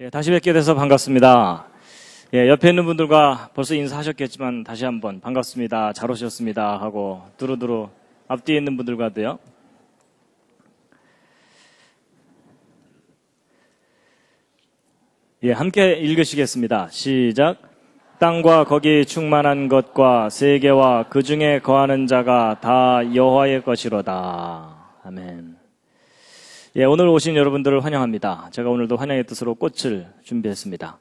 다시 뵙게 돼서 반갑습니다. 옆에 있는 분들과 벌써 인사하셨겠지만 다시 한번 반갑습니다. 잘 오셨습니다 하고 두루두루 앞뒤에 있는 분들과도요. 함께 읽으시겠습니다. 시작. 땅과 거기 충만한 것과 세계와 그 중에 거하는 자가 다 여호와의 것이로다. 아멘. 오늘 오신 여러분들을 환영합니다. 제가 오늘도 환영의 뜻으로 꽃을 준비했습니다.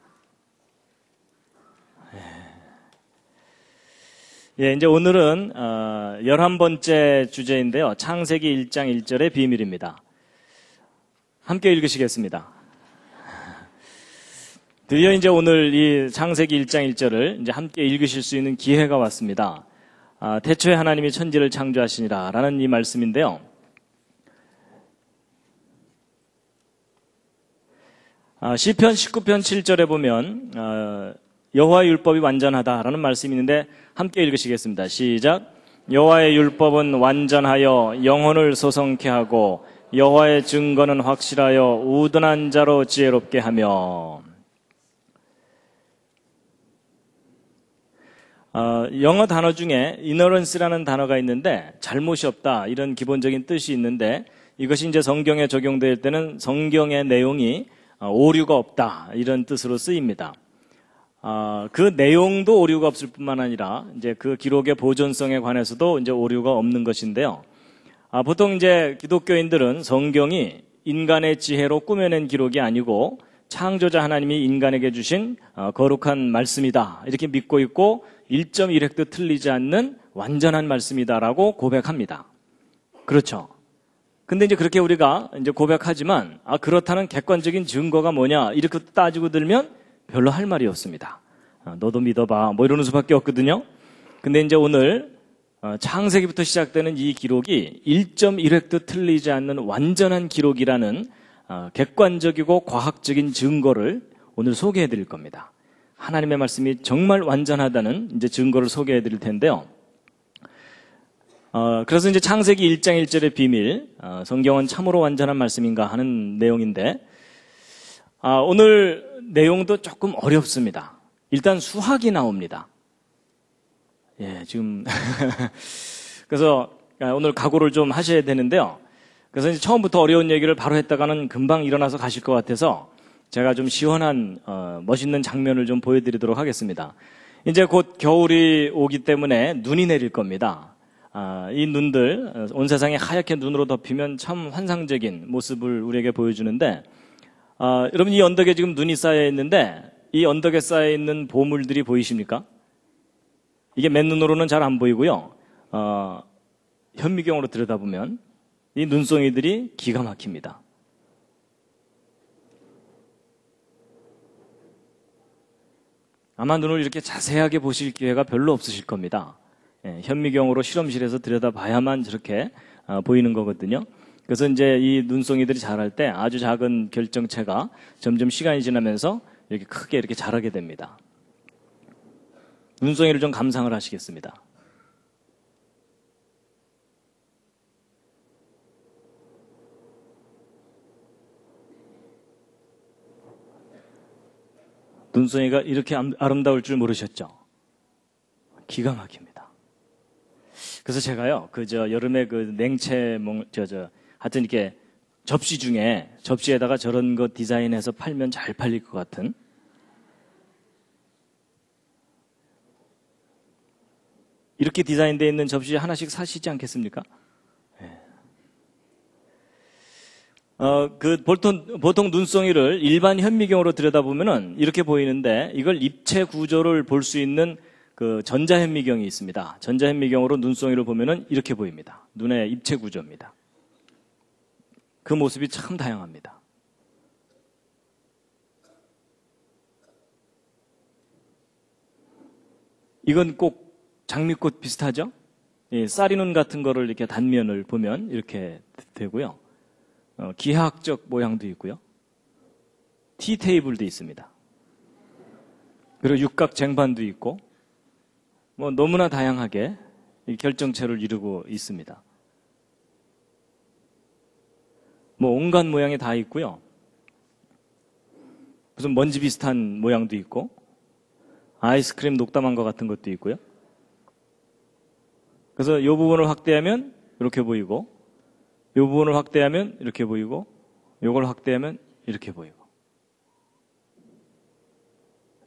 이제 오늘은 11번째 주제인데요. 창세기 1장 1절의 비밀입니다. 함께 읽으시겠습니다. 드디어 이제 오늘 이 창세기 1장 1절을 이제 함께 읽으실 수 있는 기회가 왔습니다. 태초에 하나님이 천지를 창조하시니라 라는 이 말씀인데요. 시편 19편 7절에 보면 여호와의 율법이 완전하다라는 말씀이 있는데 함께 읽으시겠습니다. 시작. 여호와의 율법은 완전하여 영혼을 소성케 하고 여호와의 증거는 확실하여 우둔한 자로 지혜롭게 하며. 영어 단어 중에 ignorance라는 단어가 있는데 잘못이 없다 이런 기본적인 뜻이 있는데 이것이 이제 성경에 적용될 때는 성경의 내용이 오류가 없다 이런 뜻으로 쓰입니다. 그 내용도 오류가 없을 뿐만 아니라 이제 그 기록의 보존성에 관해서도 이제 오류가 없는 것인데요. 보통 이제 기독교인들은 성경이 인간의 지혜로 꾸며낸 기록이 아니고 창조자 하나님이 인간에게 주신 거룩한 말씀이다 이렇게 믿고 있고 1.1획도 틀리지 않는 완전한 말씀이다라고 고백합니다. 그렇죠. 근데 이제 그렇게 우리가 이제 고백하지만 그렇다는 객관적인 증거가 뭐냐 이렇게 따지고 들면 별로 할 말이 없습니다. 너도 믿어봐 뭐 이러는 수밖에 없거든요. 근데 이제 오늘 창세기부터 시작되는 이 기록이 1.1획도 틀리지 않는 완전한 기록이라는 객관적이고 과학적인 증거를 오늘 소개해 드릴 겁니다. 하나님의 말씀이 정말 완전하다는 이제 증거를 소개해 드릴 텐데요. 그래서 이제 창세기 1장 1절의 비밀, 성경은 참으로 완전한 말씀인가 하는 내용인데, 오늘 내용도 조금 어렵습니다. 일단 수학이 나옵니다. 지금. 그래서 오늘 각오를 좀 하셔야 되는데요. 그래서 이제 처음부터 어려운 얘기를 바로 했다가는 금방 일어나서 가실 것 같아서 제가 좀 시원한, 멋있는 장면을 좀 보여드리도록 하겠습니다. 이제 곧 겨울이 오기 때문에 눈이 내릴 겁니다. 이 눈들, 온 세상에 하얗게 눈으로 덮이면 참 환상적인 모습을 우리에게 보여주는데, 여러분 이 언덕에 지금 눈이 쌓여 있는데, 이 언덕에 쌓여 있는 보물들이 보이십니까? 이게 맨눈으로는 잘 안 보이고요. 현미경으로 들여다보면 이 눈송이들이 기가 막힙니다. 아마 눈을 이렇게 자세하게 보실 기회가 별로 없으실 겁니다. 현미경으로 실험실에서 들여다봐야만 저렇게 보이는 거거든요. 그래서 이제 이 눈송이들이 자랄 때 아주 작은 결정체가 점점 시간이 지나면서 이렇게 크게 이렇게 자라게 됩니다. 눈송이를 좀 감상을 하시겠습니다. 눈송이가 이렇게 아름다울 줄 모르셨죠? 기가 막힙니다. 그래서 제가요, 여름에 냉채, 하여튼 이렇게 접시에다가 저런 거 디자인해서 팔면 잘 팔릴 것 같은. 이렇게 디자인되어 있는 접시 하나씩 사시지 않겠습니까? 보통 눈송이를 일반 현미경으로 들여다보면은 이렇게 보이는데 이걸 입체 구조를 볼 수 있는 전자현미경이 있습니다. 전자현미경으로 눈송이를 보면은 이렇게 보입니다. 눈의 입체 구조입니다. 그 모습이 참 다양합니다. 이건 꼭 장미꽃 비슷하죠? 쌀이눈 같은 거를 이렇게 단면을 보면 이렇게 되고요. 기하학적 모양도 있고요. 티테이블도 있습니다. 그리고 육각 쟁반도 있고 너무나 다양하게 결정체를 이루고 있습니다. 온갖 모양이 다 있고요. 무슨 먼지 비슷한 모양도 있고, 아이스크림 녹담한 것 같은 것도 있고요. 그래서 이 부분을 확대하면 이렇게 보이고, 이 부분을 확대하면 이렇게 보이고, 이걸 확대하면 이렇게 보이고.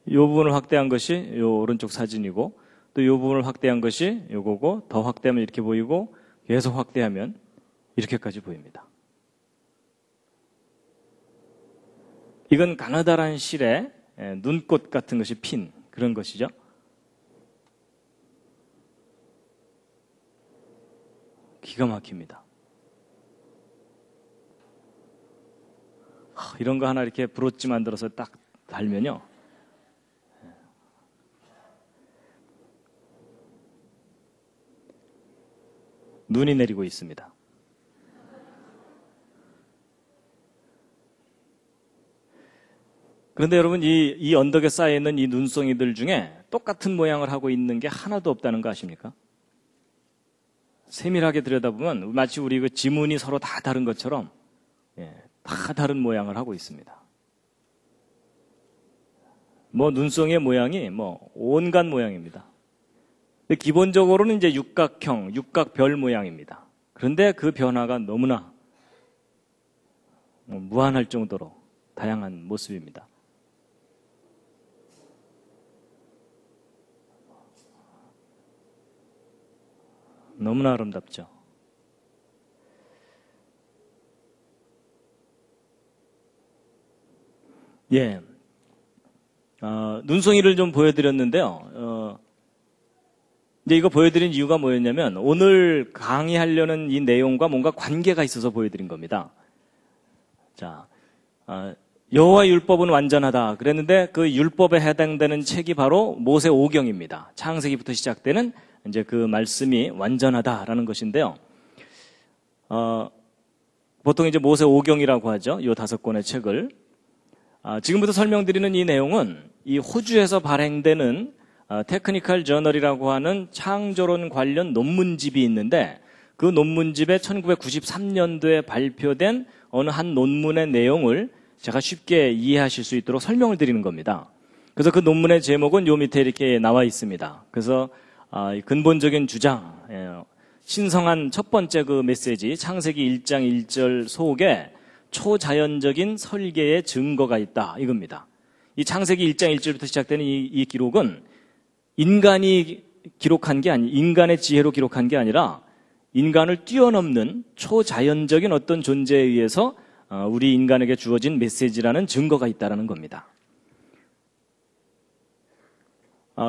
이 부분을 확대한 것이 이 오른쪽 사진이고, 또 이 부분을 확대한 것이 이거고, 더 확대하면 이렇게 보이고, 계속 확대하면 이렇게까지 보입니다. 이건 가느다란 실에 눈꽃 같은 것이 핀 그런 것이죠. 기가 막힙니다. 이런 거 하나 이렇게 브로치 만들어서 딱 달면요. 눈이 내리고 있습니다. 그런데 여러분, 이 언덕에 쌓여있는 이 눈송이들 중에 똑같은 모양을 하고 있는 게 하나도 없다는 거 아십니까? 세밀하게 들여다보면 마치 우리 그 지문이 서로 다 다른 것처럼 다 다른 모양을 하고 있습니다. 뭐 눈송이의 모양이 뭐 온갖 모양입니다. 근데 기본적으로는 이제 육각형, 육각별 모양입니다. 그런데 그 변화가 너무나 무한할 정도로 다양한 모습입니다. 너무나 아름답죠. 예. 눈송이를 좀 보여드렸는데요. 이제 이거 보여드린 이유가 뭐였냐면 오늘 강의하려는 이 내용과 뭔가 관계가 있어서 보여드린 겁니다. 자, 여호와 율법은 완전하다 그랬는데 그 율법에 해당되는 책이 바로 모세 오경입니다. 창세기부터 시작되는 이제 그 말씀이 완전하다라는 것인데요. 보통 이제 모세 오경이라고 하죠. 이 5권의 책을. 지금부터 설명드리는 이 내용은 이 호주에서 발행되는 테크니컬 저널이라고 하는 창조론 관련 논문집이 있는데 그 논문집에 1993년도에 발표된 어느 한 논문의 내용을 제가 쉽게 이해하실 수 있도록 설명을 드리는 겁니다. 그래서 그 논문의 제목은 요 밑에 이렇게 나와 있습니다. 그래서 근본적인 주장, 신성한 첫 번째 그 메시지, 창세기 1장 1절 속에 초자연적인 설계의 증거가 있다 이겁니다. 이 창세기 1장 1절부터 시작되는 이 기록은 인간이 기록한 게 인간의 지혜로 기록한 게 아니라 인간을 뛰어넘는 초자연적인 어떤 존재에 의해서 우리 인간에게 주어진 메시지라는 증거가 있다는 겁니다.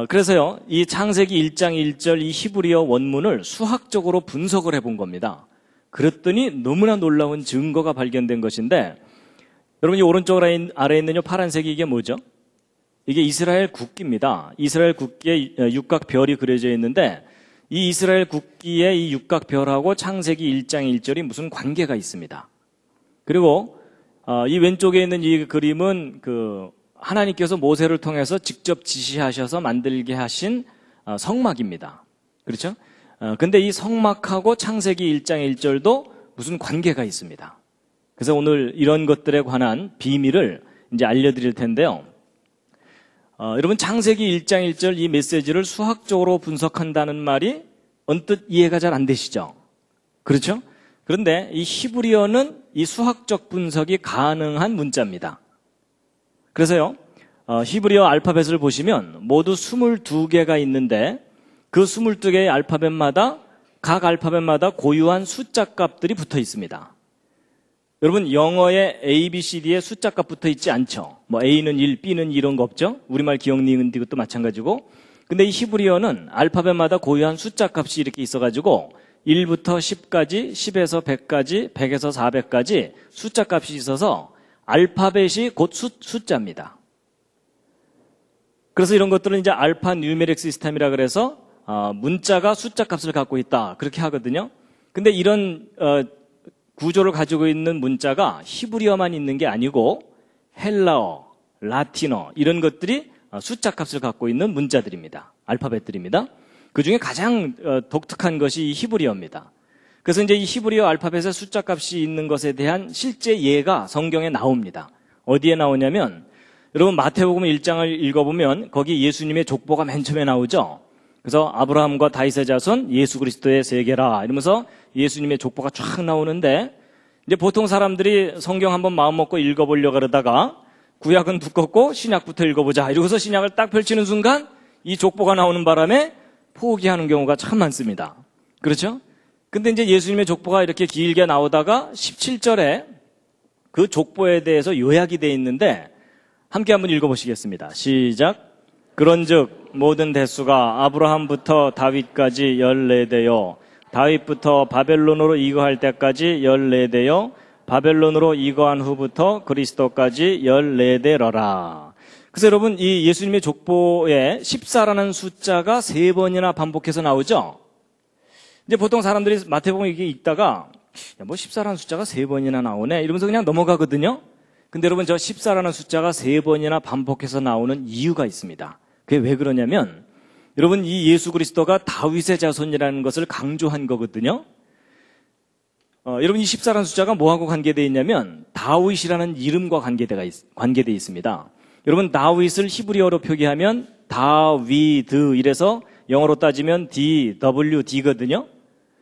그래서요, 이 창세기 1장 1절 이 히브리어 원문을 수학적으로 분석을 해본 겁니다. 그랬더니 너무나 놀라운 증거가 발견된 것인데, 여러분 이 오른쪽 아래에 있는 이 파란색이 이게 뭐죠? 이게 이스라엘 국기입니다. 이스라엘 국기에 육각별이 그려져 있는데 이 이스라엘 국기의 이 육각별하고 창세기 1장 1절이 무슨 관계가 있습니다. 그리고 이 왼쪽에 있는 이 그림은 그 하나님께서 모세를 통해서 직접 지시하셔서 만들게 하신 성막입니다. 그렇죠? 근데 이 성막하고 창세기 1장 1절도 무슨 관계가 있습니다. 그래서 오늘 이런 것들에 관한 비밀을 이제 알려드릴 텐데요. 여러분 창세기 1장 1절 이 메시지를 수학적으로 분석한다는 말이 언뜻 이해가 잘 안 되시죠? 그렇죠? 그런데 이 히브리어는 이 수학적 분석이 가능한 문자입니다. 그래서요, 히브리어 알파벳을 보시면 모두 22개가 있는데 그 22개의 알파벳마다 각 알파벳마다 고유한 숫자 값들이 붙어 있습니다. 여러분 영어에 A, B, C, D에 숫자 값 붙어 있지 않죠? 뭐 A는 1, B는 2 이런 거 없죠? 우리말 기억, 니은, 디귿도 마찬가지고. 근데 이 히브리어는 알파벳마다 고유한 숫자 값이 이렇게 있어가지고 1부터 10까지, 10에서 100까지, 100에서 400까지 숫자 값이 있어서 알파벳이 곧 숫자입니다. 그래서 이런 것들은 이제 알파 뉴메릭 시스템이라 그래서 문자가 숫자 값을 갖고 있다 그렇게 하거든요. 근데 이런 구조를 가지고 있는 문자가 히브리어만 있는 게 아니고 헬라어, 라틴어 이런 것들이 숫자 값을 갖고 있는 문자들입니다. 알파벳들입니다. 그중에 가장 독특한 것이 이 히브리어입니다. 그래서 이제 이 히브리어 알파벳에 숫자 값이 있는 것에 대한 실제 예가 성경에 나옵니다. 어디에 나오냐면 여러분 마태복음 1장을 읽어보면 거기 예수님의 족보가 맨 처음에 나오죠. 그래서 아브라함과 다윗의 자손 예수 그리스도의 세계라 이러면서 예수님의 족보가 쫙 나오는데 이제 보통 사람들이 성경 한번 마음 먹고 읽어보려고 그러다가 구약은 두껍고 신약부터 읽어보자 이러고서 신약을 딱 펼치는 순간 이 족보가 나오는 바람에 포기하는 경우가 참 많습니다. 그렇죠? 근데 이제 예수님의 족보가 이렇게 길게 나오다가 17절에 그 족보에 대해서 요약이 되어 있는데 함께 한번 읽어보시겠습니다. 시작. 그런즉 모든 대수가 아브라함부터 다윗까지 14대요 다윗부터 바벨론으로 이거할 때까지 14대요 바벨론으로 이거한 후부터 그리스도까지 14대러라. 그래서 여러분 이 예수님의 족보에 14라는 숫자가 3번이나 반복해서 나오죠. 이제 보통 사람들이 마태복음 이게 읽다가 뭐 14라는 숫자가 3번이나 나오네 이러면서 그냥 넘어가거든요. 근데 여러분 저 14라는 숫자가 3번이나 반복해서 나오는 이유가 있습니다. 그게 왜 그러냐면 여러분 이 예수 그리스도가 다윗의 자손이라는 것을 강조한 거거든요. 여러분 이 14라는 숫자가 뭐하고 관계되어 있냐면 다윗이라는 이름과 관계되어 있습니다. 여러분 다윗을 히브리어로 표기하면 다위드 이래서 영어로 따지면 DWD거든요.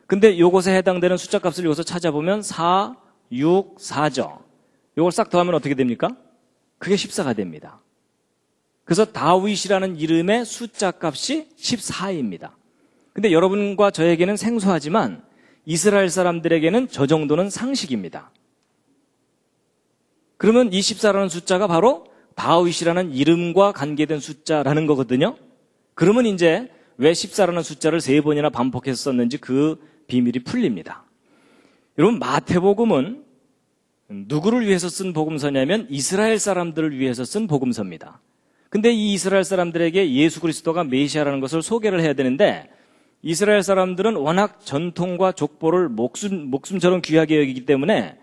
근데 요것에 해당되는 숫자 값을 여기서 찾아보면 4, 6, 4죠. 요걸 싹 더하면 어떻게 됩니까? 그게 14가 됩니다. 그래서 다윗이라는 이름의 숫자 값이 14입니다. 근데 여러분과 저에게는 생소하지만 이스라엘 사람들에게는 저 정도는 상식입니다. 그러면 이 14라는 숫자가 바로 다윗이라는 이름과 관계된 숫자라는 거거든요. 그러면 이제 왜 14라는 숫자를 3번이나 반복해서 썼는지 그 비밀이 풀립니다. 여러분 마태복음은 누구를 위해서 쓴 복음서냐면 이스라엘 사람들을 위해서 쓴 복음서입니다. 근데 이 이스라엘 사람들에게 예수 그리스도가 메시아라는 것을 소개를 해야 되는데 이스라엘 사람들은 워낙 전통과 족보를 목숨처럼 귀하게 여기기 때문에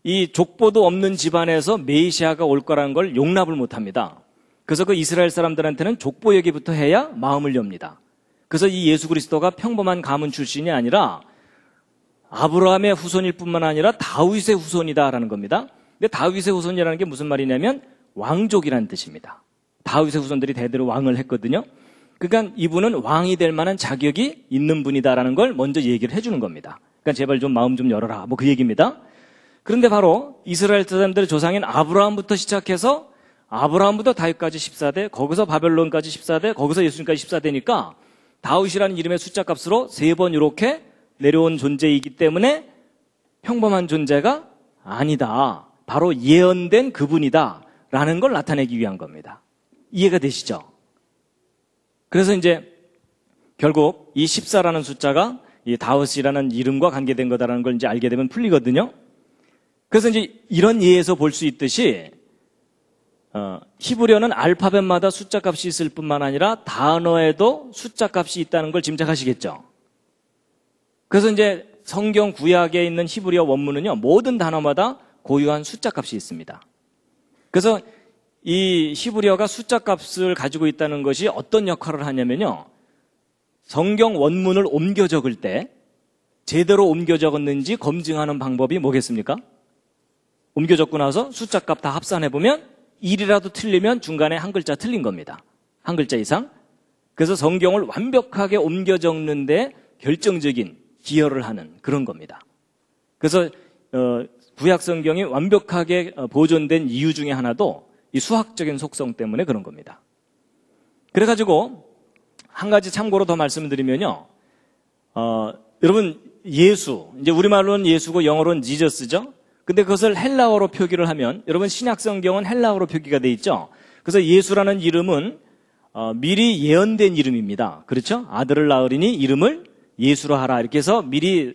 이 족보도 없는 집안에서 메시아가 올 거라는 걸 용납을 못합니다. 그래서 그 이스라엘 사람들한테는 족보 얘기부터 해야 마음을 엽니다. 그래서 이 예수 그리스도가 평범한 가문 출신이 아니라 아브라함의 후손일 뿐만 아니라 다윗의 후손이다라는 겁니다. 근데 다윗의 후손이라는 게 무슨 말이냐면 왕족이라는 뜻입니다. 다윗의 후손들이 대대로 왕을 했거든요. 그러니까 이분은 왕이 될 만한 자격이 있는 분이다라는 걸 먼저 얘기를 해주는 겁니다. 그러니까 제발 좀 마음 좀 열어라 뭐 그 얘기입니다. 그런데 바로 이스라엘 사람들의 조상인 아브라함부터 시작해서 아브라함부터 다윗까지 14대, 거기서 바벨론까지 14대, 거기서 예수님까지 14대니까 다윗이라는 이름의 숫자 값으로 3번 이렇게 내려온 존재이기 때문에 평범한 존재가 아니다. 바로 예언된 그분이다. 라는 걸 나타내기 위한 겁니다. 이해가 되시죠? 그래서 이제 결국 이 14라는 숫자가 이 다윗이라는 이름과 관계된 거다라는 걸 이제 알게 되면 풀리거든요. 그래서 이제 이런 예에서 볼 수 있듯이 히브리어는 알파벳마다 숫자 값이 있을 뿐만 아니라 단어에도 숫자 값이 있다는 걸 짐작하시겠죠? 그래서 이제 성경 구약에 있는 히브리어 원문은요, 모든 단어마다 고유한 숫자 값이 있습니다. 그래서 이 히브리어가 숫자 값을 가지고 있다는 것이 어떤 역할을 하냐면요, 성경 원문을 옮겨 적을 때 제대로 옮겨 적었는지 검증하는 방법이 뭐겠습니까? 옮겨 적고 나서 숫자 값 다 합산해보면 1이라도 틀리면 중간에 한 글자 틀린 겁니다. 한 글자 이상. 그래서 성경을 완벽하게 옮겨 적는데 결정적인 기여를 하는 그런 겁니다. 그래서 구약 성경이 완벽하게 보존된 이유 중에 하나도 이 수학적인 속성 때문에 그런 겁니다. 그래가지고 한 가지 참고로 더 말씀을 드리면요, 여러분 예수, 이제 우리말로는 예수고 영어로는 지저스죠. 근데 그것을 헬라어로 표기를 하면, 여러분 신약 성경은 헬라어로 표기가 돼 있죠. 그래서 예수라는 이름은 미리 예언된 이름입니다. 그렇죠? 아들을 낳으리니 이름을 예수로 하라, 이렇게 해서 미리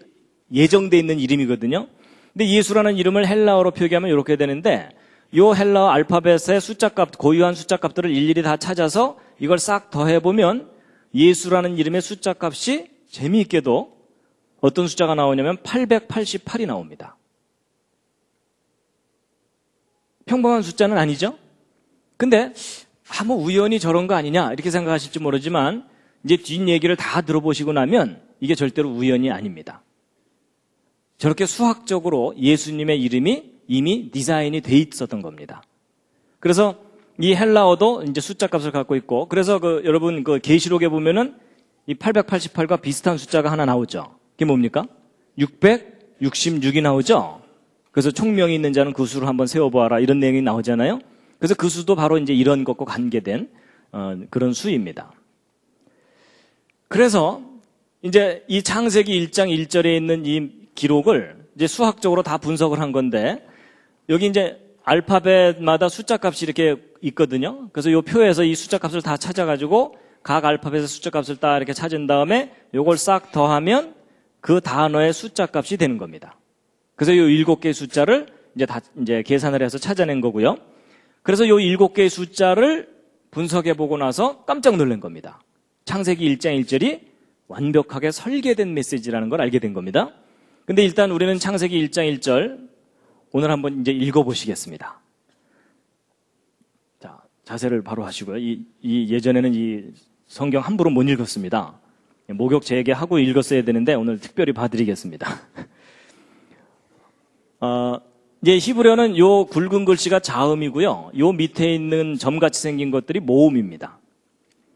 예정돼 있는 이름이거든요. 근데 예수라는 이름을 헬라어로 표기하면 이렇게 되는데, 요 헬라어 알파벳의 숫자값, 고유한 숫자값들을 일일이 다 찾아서 이걸 싹 더해보면 예수라는 이름의 숫자값이 재미있게도 어떤 숫자가 나오냐면 888이 나옵니다. 평범한 숫자는 아니죠? 근데 뭐 우연히 저런 거 아니냐 이렇게 생각하실지 모르지만 이제 뒷얘기를 다 들어보시고 나면 이게 절대로 우연이 아닙니다. 저렇게 수학적으로 예수님의 이름이 이미 디자인이 돼 있었던 겁니다. 그래서 이 헬라어도 이제 숫자 값을 갖고 있고, 그래서 여러분 계시록에 보면은 이 888과 비슷한 숫자가 하나 나오죠. 그게 뭡니까? 666이 나오죠. 그래서 총명이 있는 자는 그 수를 한번 세워보아라, 이런 내용이 나오잖아요. 그래서 그 수도 바로 이제 이런 것과 관계된 그런 수입니다. 그래서 이제 이 창세기 1장 1절에 있는 이 기록을 이제 수학적으로 다 분석을 한 건데, 여기 이제 알파벳마다 숫자 값이 이렇게 있거든요. 그래서 이 표에서 이 숫자 값을 다 찾아가지고 각 알파벳의 숫자 값을 딱 이렇게 찾은 다음에 요걸 싹 더하면 그 단어의 숫자 값이 되는 겁니다. 그래서 요 7개의 숫자를 이제 계산을 해서 찾아낸 거고요. 그래서 요 7개의 숫자를 분석해 보고 나서 깜짝 놀란 겁니다. 창세기 1장 1절이 완벽하게 설계된 메시지라는 걸 알게 된 겁니다. 근데 일단 우리는 창세기 1장 1절 오늘 한번 이제 읽어보시겠습니다. 자, 자세를 바로 하시고요. 예전에는 이 성경 함부로 못 읽었습니다. 목욕 재개하고 읽었어야 되는데 오늘 특별히 봐드리겠습니다. 이제 히브리어는 요 굵은 글씨가 자음이고요. 요 밑에 있는 점같이 생긴 것들이 모음입니다.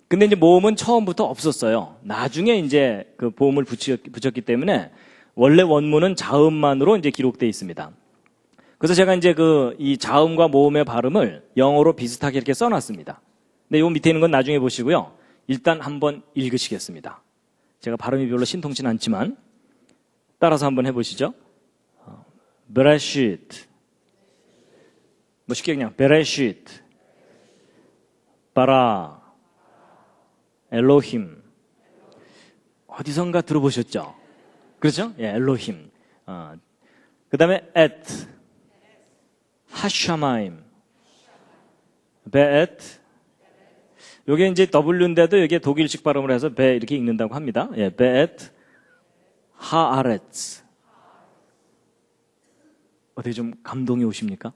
근데 이제 모음은 처음부터 없었어요. 나중에 이제 그 보음을 붙였기 때문에 원래 원문은 자음만으로 이제 기록되어 있습니다. 그래서 제가 이제 이 자음과 모음의 발음을 영어로 비슷하게 이렇게 써놨습니다. 근데 요 밑에 있는 건 나중에 보시고요. 일단 한번 읽으시겠습니다. 제가 발음이 별로 신통치는 않지만 따라서 한번 해보시죠. 베레시트, 뭐 쉽게 그냥 베레시트, 바라, 엘로힘. 어디선가 들어보셨죠? 그렇죠? 예, 엘로힘. 그 다음에 앳, 하샤마임, 베엣. 요게 이제 W인데도 이게 독일식 발음을 해서 베 이렇게 읽는다고 합니다. 예, 베엣, 하아렛. 어떻게 좀 감동이 오십니까?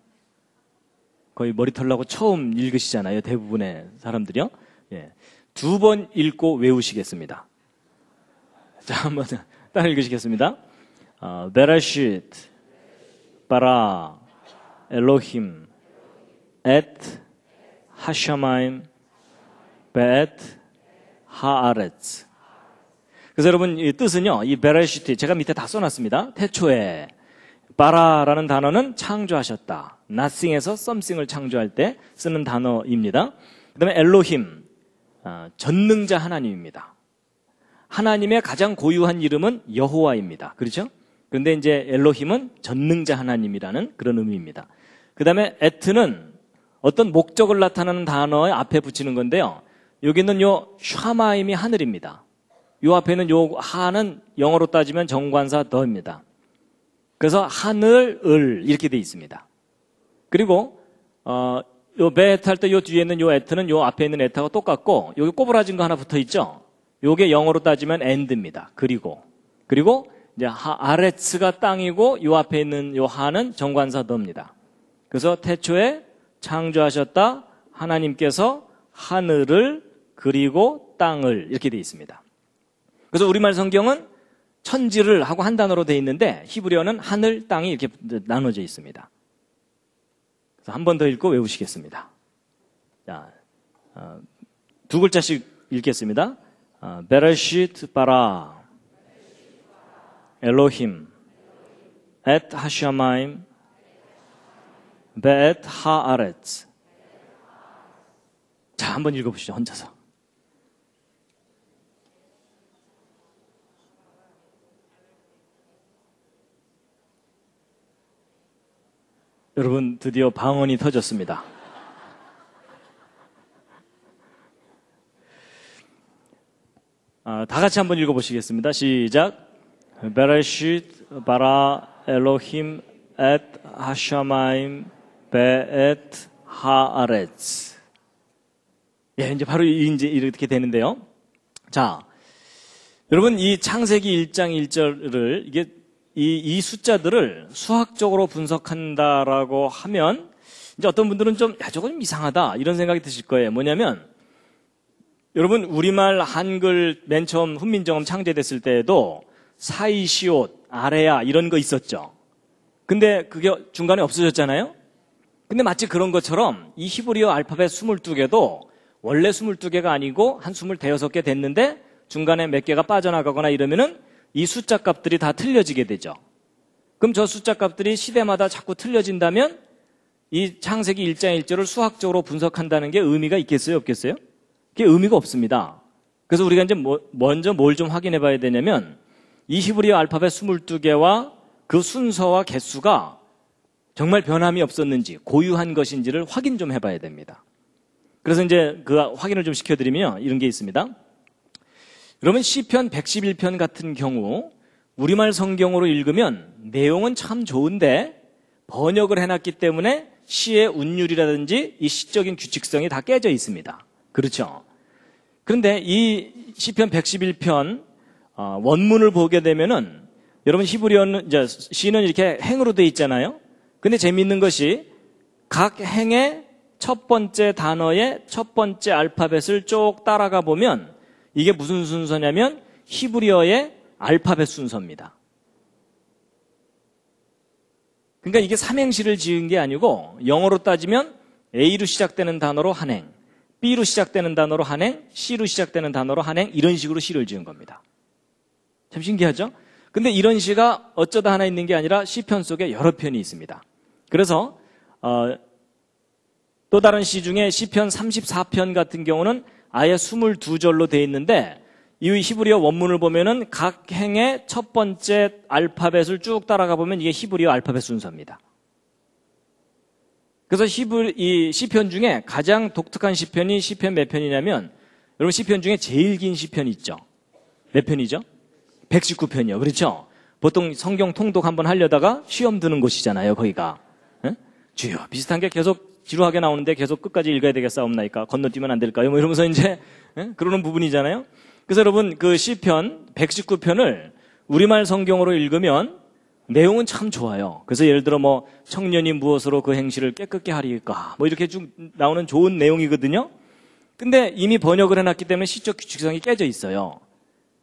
거의 머리털 나고 처음 읽으시잖아요. 대부분의 사람들이요. 예. 2번 읽고 외우시겠습니다. 자, 한번 딱 읽으시겠습니다. 베라시트, 바라, 엘로힘, 앳, 하샤마임, 베엣, 하아렛. 그래서 여러분 이 뜻은요, 이 베라시트 제가 밑에 다 써놨습니다. 태초에. 바라라는 단어는 창조하셨다. nothing에서 something을 창조할 때 쓰는 단어입니다. 그 다음에 엘로힘, 전능자 하나님입니다. 하나님의 가장 고유한 이름은 여호와입니다. 그렇죠? 그런데 이제 엘로힘은 전능자 하나님이라는 그런 의미입니다. 그 다음에 에트는 어떤 목적을 나타내는 단어의 앞에 붙이는 건데요. 여기는 요 샤마임이 하늘입니다. 요 앞에는 요 하는 영어로 따지면 정관사 더입니다. 그래서 하늘을 이렇게 돼 있습니다. 그리고 요 베엣 할 때 요 뒤에 있는 요 에트는 요 앞에 있는 에트하고 똑같고 여기 꼬부라진 거 하나 붙어 있죠. 요게 영어로 따지면 end입니다. 그리고 이제 아레츠가 땅이고 요 앞에 있는 요 하는 정관사 더입니다. 그래서 태초에 창조하셨다 하나님께서 하늘을 그리고 땅을 이렇게 돼 있습니다. 그래서 우리말 성경은 천지를 하고 한 단어로 돼 있는데 히브리어는 하늘, 땅이 이렇게 나눠져 있습니다. 그래서 한 번 더 읽고 외우시겠습니다. 자, 2글자씩 읽겠습니다. 베레시트 바라, 엘로힘, 앳 하샤마임, 베엣 하아렛. 자, 한번 읽어보시죠, 혼자서. 여러분, 드디어 방언이 터졌습니다. 다 같이 한번 읽어보시겠습니다. 시작. 베레시트 바라 엘로힘 앳 하샤마임 베엣 하아렛. 예, 이제 바로 이제 이렇게 되는데요. 자, 여러분 이 창세기 1장 1절을 이게 이 숫자들을 수학적으로 분석한다라고 하면 이제 어떤 분들은 저건 좀 이상하다 이런 생각이 드실 거예요. 뭐냐면 여러분 우리말 한글 맨 처음 훈민정음 창제됐을 때에도 사이시옷, 아레야 이런 거 있었죠. 근데 그게 중간에 없어졌잖아요. 근데 마치 그런 것처럼 이 히브리어 알파벳 22개도 원래 22개가 아니고 한 25개 됐는데 중간에 몇 개가 빠져나가거나 이러면은 이 숫자 값들이 다 틀려지게 되죠. 그럼 저 숫자 값들이 시대마다 자꾸 틀려진다면 이 창세기 1장 1절을 수학적으로 분석한다는 게 의미가 있겠어요? 없겠어요? 그게 의미가 없습니다. 그래서 우리가 이제 먼저 뭘 좀 확인해 봐야 되냐면 이 히브리어 알파벳 22개와 그 순서와 개수가 정말 변함이 없었는지 고유한 것인지를 확인 좀 해봐야 됩니다. 그래서 이제 그 확인을 좀 시켜드리면 이런 게 있습니다. 여러분 시편 111편 같은 경우 우리말 성경으로 읽으면 내용은 참 좋은데 번역을 해놨기 때문에 시의 운율이라든지 이 시적인 규칙성이 다 깨져 있습니다. 그렇죠? 그런데 이 시편 111편 원문을 보게 되면은 여러분 히브리어는 이제 시는 이렇게 행으로 돼 있잖아요. 근데 재미있는 것이 각 행의 첫 번째 단어의 첫 번째 알파벳을 쭉 따라가 보면 이게 무슨 순서냐면 히브리어의 알파벳 순서입니다. 그러니까 이게 삼행시를 지은 게 아니고 영어로 따지면 A로 시작되는 단어로 한 행, B로 시작되는 단어로 한 행, C로 시작되는 단어로 한 행, 이런 식으로 시를 지은 겁니다. 참 신기하죠? 근데 이런 시가 어쩌다 하나 있는 게 아니라 시편 속에 여러 편이 있습니다. 그래서 또 다른 시 중에 시편 34편 같은 경우는 아예 22절로 되어 있는데 이 히브리어 원문을 보면은 각 행의 첫 번째 알파벳을 쭉 따라가 보면 이게 히브리어 알파벳 순서입니다. 그래서 이 시편 중에 가장 독특한 시편이 시편 몇 편이냐면 여러분 시편 중에 제일 긴 시편이 있죠. 몇 편이죠? 119편이요. 그렇죠? 보통 성경 통독 한번 하려다가 시험 드는 곳이잖아요. 거기가. 에? 주여 비슷한 게 계속 지루하게 나오는데 계속 끝까지 읽어야 되겠사옵나이까? 건너뛰면 안 될까요? 뭐 이러면서 이제 그러는 부분이잖아요. 그래서 여러분 그 시편 119편을 우리말 성경으로 읽으면 내용은 참 좋아요. 그래서 예를 들어 뭐 청년이 무엇으로 그 행실을 깨끗게 하리까? 뭐 이렇게 쭉 나오는 좋은 내용이거든요. 근데 이미 번역을 해놨기 때문에 시적 규칙성이 깨져 있어요.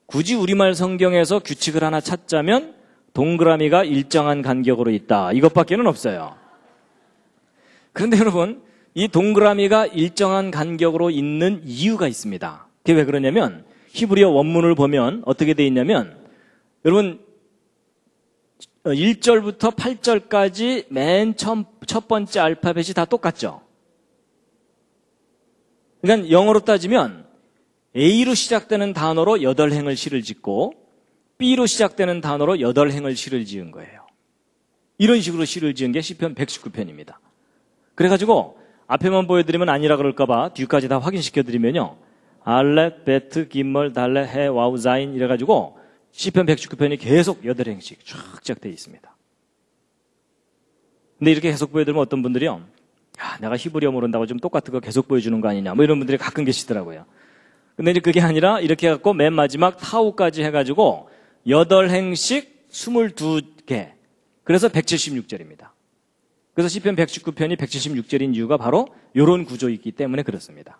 굳이 우리말 성경에서 규칙을 하나 찾자면 동그라미가 일정한 간격으로 있다. 이것밖에는 없어요. 그런데 여러분 이 동그라미가 일정한 간격으로 있는 이유가 있습니다. 그게 왜 그러냐면 히브리어 원문을 보면 어떻게 돼 있냐면 여러분 1절부터 8절까지 맨 첫 번째 알파벳이 다 똑같죠. 그러니까 영어로 따지면 A로 시작되는 단어로 8행을 시를 짓고 B로 시작되는 단어로 8행을 시를 지은 거예요. 이런 식으로 시를 지은 게 시편 119편입니다. 그래가지고 앞에만 보여드리면 아니라 그럴까봐 뒤까지 다 확인시켜드리면요. 알렛, 베트, 김멀, 달렛, 해, 와우, 자인 이래가지고 시편 119편이 계속 8행씩 쫙쫙 되어 있습니다. 근데 이렇게 계속 보여드리면 어떤 분들이요. 야, 내가 히브리어 모른다고 좀 똑같은 거 계속 보여주는 거 아니냐. 뭐 이런 분들이 가끔 계시더라고요. 근데 이제 그게 아니라 이렇게 해갖고 맨 마지막 타우까지 해가지고 8행씩 22개. 그래서 176절입니다. 그래서 시편 119편이 176절인 이유가 바로 이런 구조이기 때문에 그렇습니다.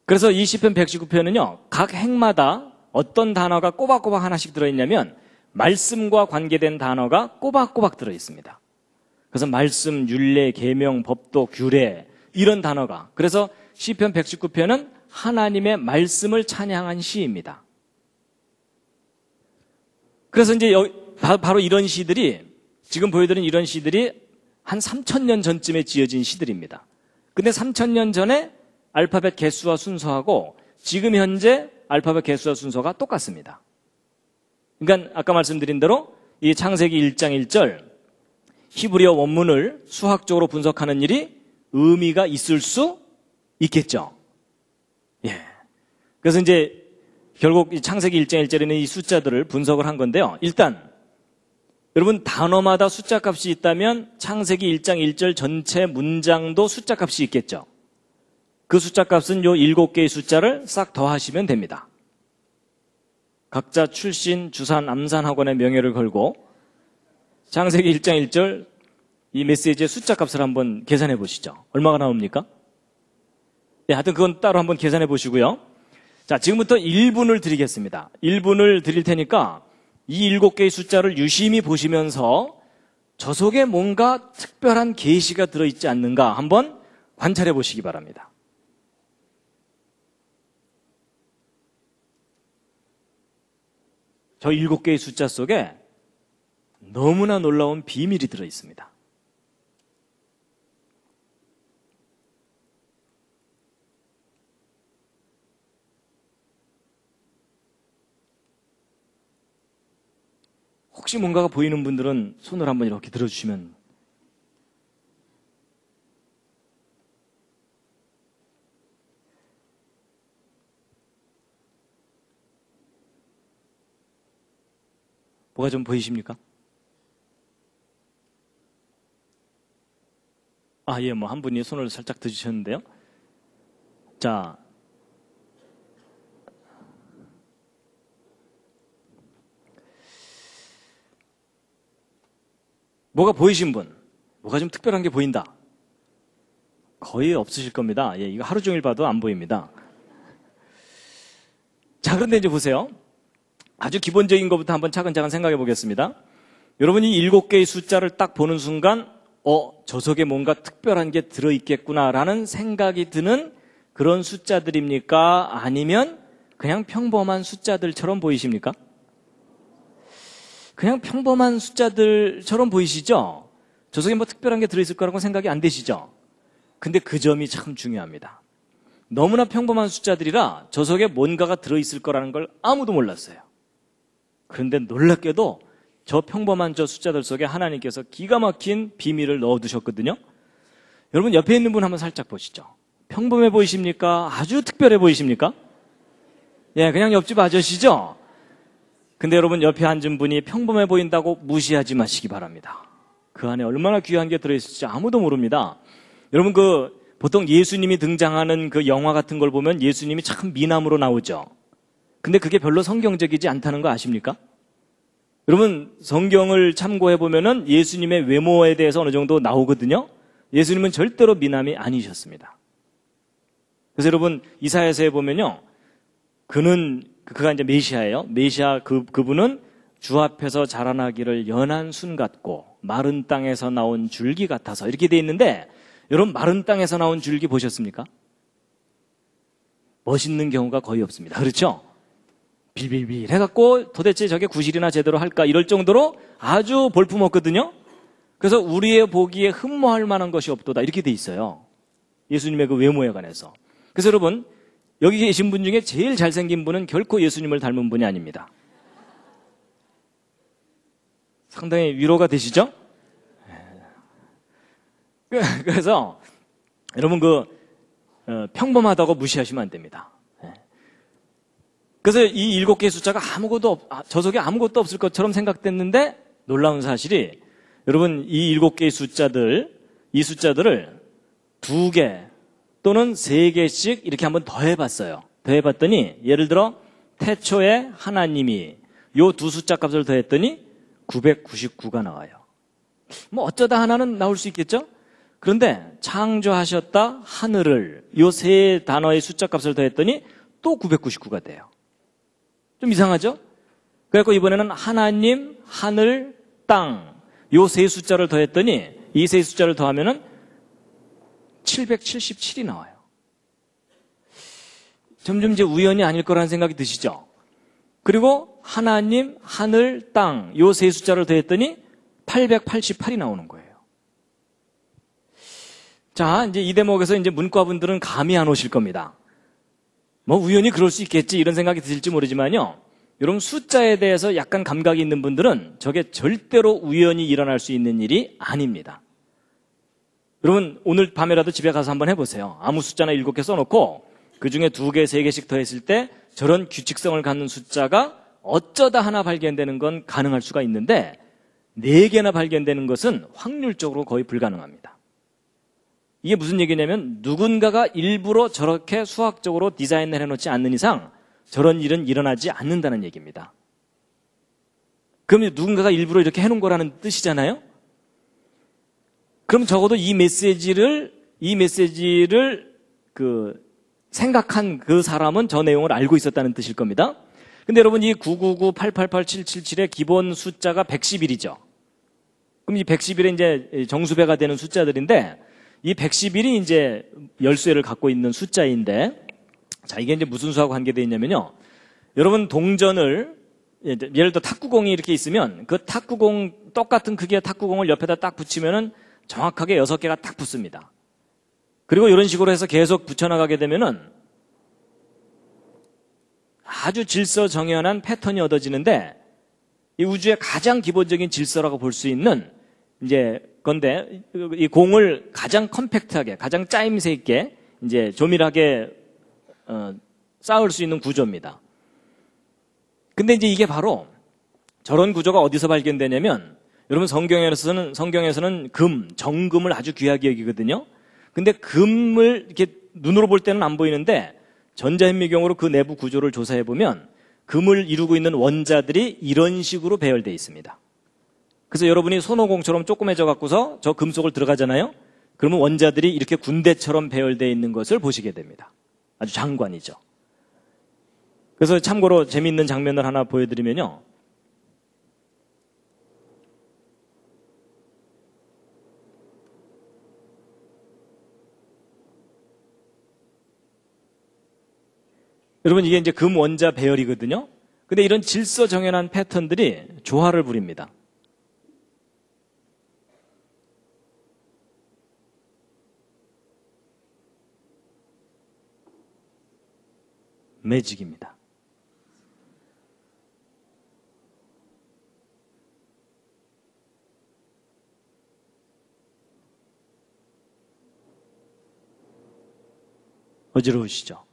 그래서 이 시편 119편은요. 각 행마다 어떤 단어가 꼬박꼬박 하나씩 들어있냐면 말씀과 관계된 단어가 꼬박꼬박 들어있습니다. 그래서 말씀, 율례, 계명, 법도, 규례 이런 단어가 그래서 시편 119편은 하나님의 말씀을 찬양한 시입니다. 그래서 이제 바로 이런 시들이 지금 보여드린 이런 시들이 한 3,000년 전쯤에 지어진 시들입니다. 근데 3,000년 전에 알파벳 개수와 순서하고 지금 현재 알파벳 개수와 순서가 똑같습니다. 그러니까 아까 말씀드린 대로 이 창세기 1장 1절 히브리어 원문을 수학적으로 분석하는 일이 의미가 있을 수 있겠죠. 예. 그래서 이제 결국 이 창세기 1장 1절에는 이 숫자들을 분석을 한 건데요. 일단 여러분 단어마다 숫자 값이 있다면 창세기 1장 1절 전체 문장도 숫자 값이 있겠죠. 그 숫자 값은 요 7개의 숫자를 싹 더하시면 됩니다. 각자 출신, 주산, 암산 학원의 명예를 걸고 창세기 1장 1절 이 메시지의 숫자 값을 한번 계산해 보시죠. 얼마가 나옵니까? 네, 하여튼 그건 따로 한번 계산해 보시고요. 자, 지금부터 1분을 드리겠습니다. 1분을 드릴 테니까 이 7개의 숫자를 유심히 보시면서 저 속에 뭔가 특별한 계시가 들어있지 않는가 한번 관찰해 보시기 바랍니다. 저 7개의 숫자 속에 너무나 놀라운 비밀이 들어있습니다. 혹시 뭔가가 보이는 분들은 손을 한번 이렇게 들어주시면. 뭐가 좀 보이십니까? 예, 뭐 한 분이 손을 살짝 드주셨는데요. 자, 뭐가 보이신 분? 뭐가 좀 특별한 게 보인다? 거의 없으실 겁니다. 예, 이거 하루 종일 봐도 안 보입니다. 자, 그런데 이제 보세요. 아주 기본적인 것부터 한번 차근차근 생각해 보겠습니다. 여러분이 7개의 숫자를 딱 보는 순간 저 속에 뭔가 특별한 게 들어있겠구나라는 생각이 드는 그런 숫자들입니까? 아니면 그냥 평범한 숫자들처럼 보이십니까? 그냥 평범한 숫자들처럼 보이시죠? 저 속에 뭐 특별한 게 들어있을 거라고 생각이 안 되시죠? 근데 그 점이 참 중요합니다. 너무나 평범한 숫자들이라 저 속에 뭔가가 들어있을 거라는 걸 아무도 몰랐어요. 그런데 놀랍게도 저 평범한 저 숫자들 속에 하나님께서 기가 막힌 비밀을 넣어두셨거든요. 여러분 옆에 있는 분 한번 살짝 보시죠. 평범해 보이십니까? 아주 특별해 보이십니까? 예, 그냥 옆집 아저씨죠? 근데 여러분 옆에 앉은 분이 평범해 보인다고 무시하지 마시기 바랍니다. 그 안에 얼마나 귀한 게 들어있을지 아무도 모릅니다. 여러분 보통 예수님이 등장하는 그 영화 같은 걸 보면 예수님이 참 미남으로 나오죠. 근데 그게 별로 성경적이지 않다는 거 아십니까? 여러분 성경을 참고해 보면은 예수님의 외모에 대해서 어느 정도 나오거든요. 예수님은 절대로 미남이 아니셨습니다. 그래서 여러분 이사야서에 보면요, 그가 이제 메시아예요. 메시아 그분은 주 앞에서 자라나기를 연한 순 같고 마른 땅에서 나온 줄기 같아서 이렇게 돼 있는데, 여러분 마른 땅에서 나온 줄기 보셨습니까? 멋있는 경우가 거의 없습니다. 그렇죠? 비빌빌 해갖고 도대체 저게 구실이나 제대로 할까 이럴 정도로 아주 볼품없거든요. 그래서 우리의 보기에 흠모할 만한 것이 없도다 이렇게 돼 있어요. 예수님의 그 외모에 관해서. 그래서 여러분 여기 계신 분 중에 제일 잘생긴 분은 결코 예수님을 닮은 분이 아닙니다. 상당히 위로가 되시죠? 그래서 여러분 평범하다고 무시하시면 안 됩니다. 그래서 이 7개의 숫자가 저 속에 아무것도 없을 것처럼 생각됐는데 놀라운 사실이, 여러분 이 7개의 이 숫자들을 2개 또는 3개씩 이렇게 한번 더해봤어요. 더해봤더니 예를 들어 태초에 하나님이 요 두 숫자 값을 더했더니 999가 나와요. 뭐 어쩌다 하나는 나올 수 있겠죠? 그런데 창조하셨다 하늘을 요 세 단어의 숫자 값을 더했더니 또 999가 돼요. 좀 이상하죠? 그래서 이번에는 하나님, 하늘, 땅 요 세 숫자를 더했더니 이 세 숫자를 더하면은 777이 나와요. 점점 이제 우연이 아닐 거라는 생각이 드시죠? 그리고 하나님, 하늘, 땅 요 세 숫자를 더했더니 888이 나오는 거예요. 자, 이제 이 대목에서 이제 문과분들은 감이 안 오실 겁니다. 뭐 우연히 그럴 수 있겠지 이런 생각이 드실지 모르지만요, 여러분 숫자에 대해서 약간 감각이 있는 분들은 저게 절대로 우연히 일어날 수 있는 일이 아닙니다. 여러분 오늘 밤에라도 집에 가서 한번 해보세요. 아무 숫자나 7개 써놓고 그중에 2개, 3개씩 더했을 때 저런 규칙성을 갖는 숫자가 어쩌다 하나 발견되는 건 가능할 수가 있는데 4개나 발견되는 것은 확률적으로 거의 불가능합니다. 이게 무슨 얘기냐면 누군가가 일부러 저렇게 수학적으로 디자인을 해놓지 않는 이상 저런 일은 일어나지 않는다는 얘기입니다. 그럼 누군가가 일부러 이렇게 해놓은 거라는 뜻이잖아요? 그럼 적어도 이 메시지를 생각한 그 사람은 저 내용을 알고 있었다는 뜻일 겁니다. 근데 여러분 이 999, 888, 777의 기본 숫자가 111이죠. 그럼 이 111이 이제 정수배가 되는 숫자들인데, 이 111이 이제 열쇠를 갖고 있는 숫자인데, 자, 이게 이제 무슨 수하고 관계되어 있냐면요. 여러분, 동전을, 예를 들어 탁구공이 이렇게 있으면, 그 탁구공, 똑같은 크기의 탁구공을 옆에다 딱 붙이면은 정확하게 6개가 딱 붙습니다. 그리고 이런 식으로 해서 계속 붙여나가게 되면은 아주 질서정연한 패턴이 얻어지는데, 이 우주의 가장 기본적인 질서라고 볼 수 있는 이제 건데, 이 공을 가장 컴팩트하게, 가장 짜임새 있게 이제 조밀하게 쌓을 수 있는 구조입니다. 근데 이제 이게 바로 저런 구조가 어디서 발견되냐면, 여러분 성경에서는 정금을 아주 귀하게 여기거든요. 근데 금을 이렇게 눈으로 볼 때는 안 보이는데, 전자현미경으로 그 내부 구조를 조사해 보면 금을 이루고 있는 원자들이 이런 식으로 배열되어 있습니다. 그래서 여러분이 손오공처럼 조그매져 갖고서 저 금 속을 들어가잖아요. 그러면 원자들이 이렇게 군대처럼 배열되어 있는 것을 보시게 됩니다. 아주 장관이죠. 그래서 참고로 재미있는 장면을 하나 보여드리면요. 여러분, 이게 이제 금 원자 배열이거든요. 근데 이런 질서정연한 패턴들이 조화를 부립니다. 매직입니다. 어지러우시죠?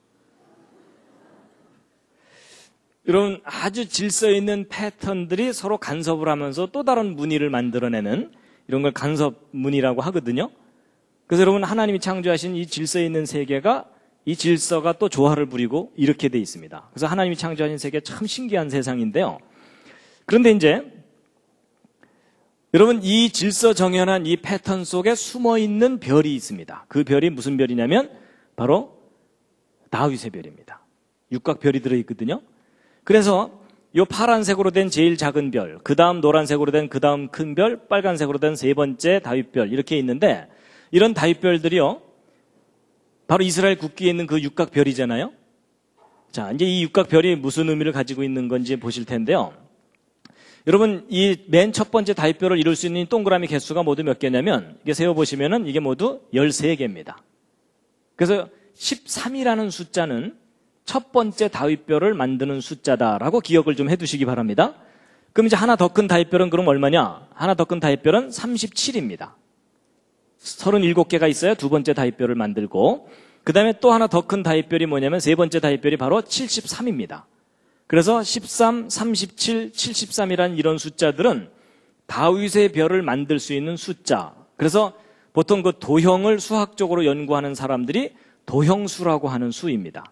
이런 아주 질서 있는 패턴들이 서로 간섭을 하면서 또 다른 무늬를 만들어내는, 이런 걸 간섭무늬라고 하거든요. 그래서 여러분, 하나님이 창조하신 이 질서 있는 세계가, 이 질서가 또 조화를 부리고 이렇게 돼 있습니다. 그래서 하나님이 창조하신 세계 참 신기한 세상인데요. 그런데 이제 여러분, 이 질서정연한 이 패턴 속에 숨어있는 별이 있습니다. 그 별이 무슨 별이냐면 바로 다윗의 별입니다. 육각별이 들어있거든요. 그래서 이 파란색으로 된 제일 작은 별, 그 다음 노란색으로 된 그 다음 큰 별, 빨간색으로 된 세 번째 다윗별, 이렇게 있는데, 이런 다윗별들이요, 바로 이스라엘 국기에 있는 그 육각별이잖아요. 자, 이제 이 육각별이 무슨 의미를 가지고 있는 건지 보실 텐데요. 여러분, 이 맨 첫 번째 다윗별을 이룰 수 있는 동그라미 개수가 모두 몇 개냐면, 이게 세어보시면은 이게 모두 13개입니다. 그래서 13이라는 숫자는 첫 번째 다윗별을 만드는 숫자다라고 기억을 좀 해두시기 바랍니다. 그럼 이제 하나 더 큰 다윗별은 그럼 얼마냐? 하나 더 큰 다윗별은 37입니다. 37개가 있어야 두 번째 다윗별을 만들고, 그 다음에 또 하나 더 큰 다윗별이 뭐냐면 세 번째 다윗별이 바로 73입니다. 그래서 13, 37, 73이라는 이런 숫자들은 다윗의 별을 만들 수 있는 숫자. 그래서 보통 그 도형을 수학적으로 연구하는 사람들이 도형수라고 하는 수입니다.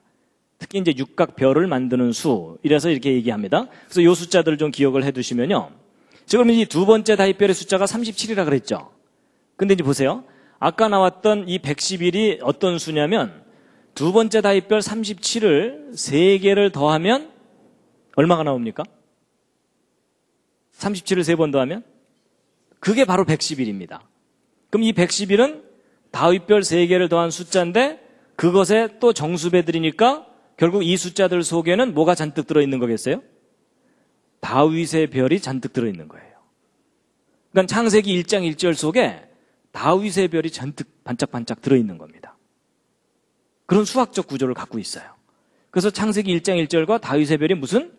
특히 이제 육각별을 만드는 수, 이래서 이렇게 얘기합니다. 그래서 이 숫자들을 좀 기억을 해두시면요. 지금 이 두 번째 다윗별의 숫자가 37이라 그랬죠. 근데 이제 보세요. 아까 나왔던 이 111이 어떤 수냐면, 두 번째 다윗별 37을 3개를 더하면 얼마가 나옵니까? 37을 3번 더하면? 그게 바로 111입니다. 그럼 이 111은 다윗별 3개를 더한 숫자인데, 그것에 또 정수배들이니까 결국 이 숫자들 속에는 뭐가 잔뜩 들어있는 거겠어요? 다윗의 별이 잔뜩 들어있는 거예요. 그러니까 창세기 1장 1절 속에 다윗의 별이 잔뜩 반짝반짝 들어있는 겁니다. 그런 수학적 구조를 갖고 있어요. 그래서 창세기 1장 1절과 다윗의 별이 무슨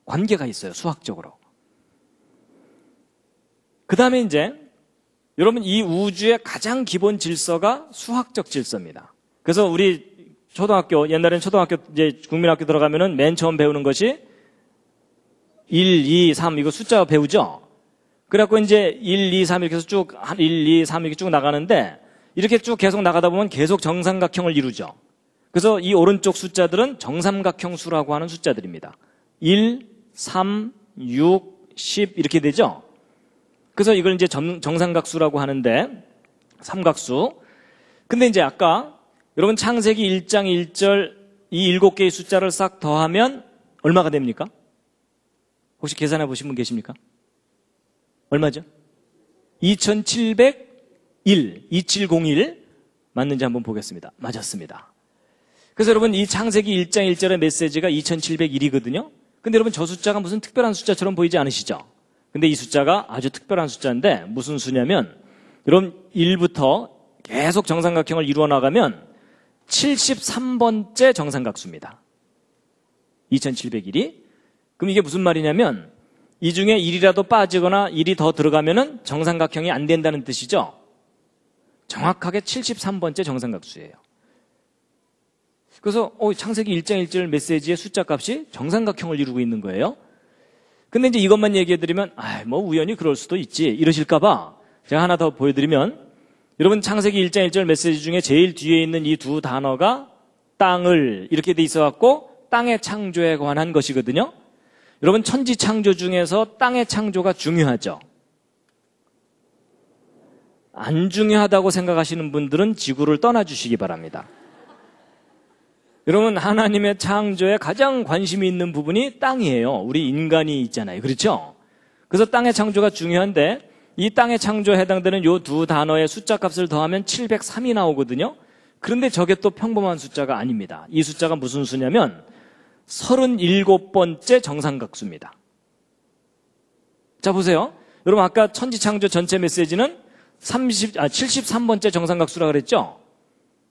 관계가 있어요, 수학적으로. 그 다음에 이제 여러분, 이 우주의 가장 기본 질서가 수학적 질서입니다. 그래서 우리 초등학교, 옛날에는 초등학교, 이제 국민학교 들어가면은 맨 처음 배우는 것이 1, 2, 3, 이거 숫자 배우죠? 그래갖고 이제 1, 2, 3 이렇게 해서 쭉, 1, 2, 3 이렇게 쭉 나가는데, 이렇게 쭉 계속 나가다 보면 계속 정삼각형을 이루죠. 그래서 이 오른쪽 숫자들은 정삼각형 수라고 하는 숫자들입니다. 1, 3, 6, 10 이렇게 되죠? 그래서 이걸 이제 정삼각수라고 하는데, 삼각수. 근데 이제 아까 여러분, 창세기 1장 1절 이 7개의 숫자를 싹 더하면 얼마가 됩니까? 혹시 계산해 보신 분 계십니까? 얼마죠? 2701, 2701 맞는지 한번 보겠습니다. 맞았습니다. 그래서 여러분 이 창세기 1장 1절의 메시지가 2701이거든요. 근데 여러분 저 숫자가 무슨 특별한 숫자처럼 보이지 않으시죠? 근데 이 숫자가 아주 특별한 숫자인데 무슨 수냐면 여러분 1부터 계속 정삼각형을 이루어 나가면 73번째 정삼각수입니다. 2701이. 그럼 이게 무슨 말이냐면 이 중에 1이라도 빠지거나 1이 더 들어가면은 정삼각형이 안 된다는 뜻이죠. 정확하게 73번째 정삼각수예요. 그래서 창세기 1장 1절 메시지의 숫자 값이 정삼각형을 이루고 있는 거예요. 근데 이제 이것만 얘기해 드리면 뭐 우연히 그럴 수도 있지 이러실까 봐 제가 하나 더 보여드리면 여러분 창세기 1장 1절 메시지 중에 제일 뒤에 있는 이 두 단어가 땅을 이렇게 돼 있어 갖고 땅의 창조에 관한 것이거든요. 여러분 천지 창조 중에서 땅의 창조가 중요하죠. 안 중요하다고 생각하시는 분들은 지구를 떠나주시기 바랍니다. 여러분 하나님의 창조에 가장 관심이 있는 부분이 땅이에요. 우리 인간이 있잖아요. 그렇죠? 그래서 땅의 창조가 중요한데 이 땅의 창조에 해당되는 이 두 단어의 숫자 값을 더하면 703이 나오거든요. 그런데 저게 또 평범한 숫자가 아닙니다. 이 숫자가 무슨 수냐면 37번째 정삼각수입니다. 자 보세요. 여러분 아까 천지창조 전체 메시지는 73번째 정삼각수라 그랬죠?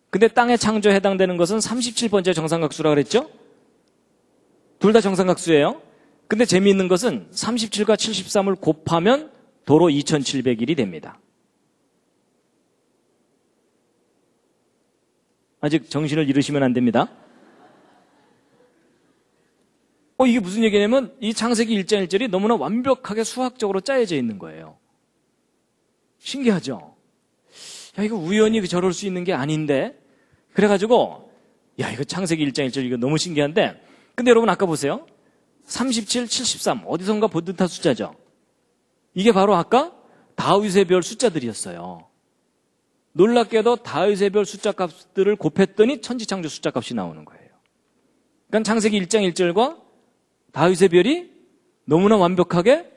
근데 땅의 창조에 해당되는 것은 37번째 정삼각수라 그랬죠? 둘 다 정삼각수예요. 근데 재미있는 것은 37과 73을 곱하면 도로 2701이 됩니다. 아직 정신을 잃으시면 안 됩니다. 이게 무슨 얘기냐면 이 창세기 1장 1절이 너무나 완벽하게 수학적으로 짜여져 있는 거예요. 신기하죠? 야, 이거 우연히 저럴 수 있는 게 아닌데? 그래가지고, 야, 이거 창세기 1장 1절 이거 너무 신기한데? 근데 여러분 아까 보세요. 37, 73. 어디선가 본 듯한 숫자죠? 이게 바로 아까 다윗의 별 숫자들이었어요. 놀랍게도 다윗의 별 숫자 값들을 곱했더니 천지창조 숫자 값이 나오는 거예요. 그러니까 창세기 1장 1절과 다윗의 별이 너무나 완벽하게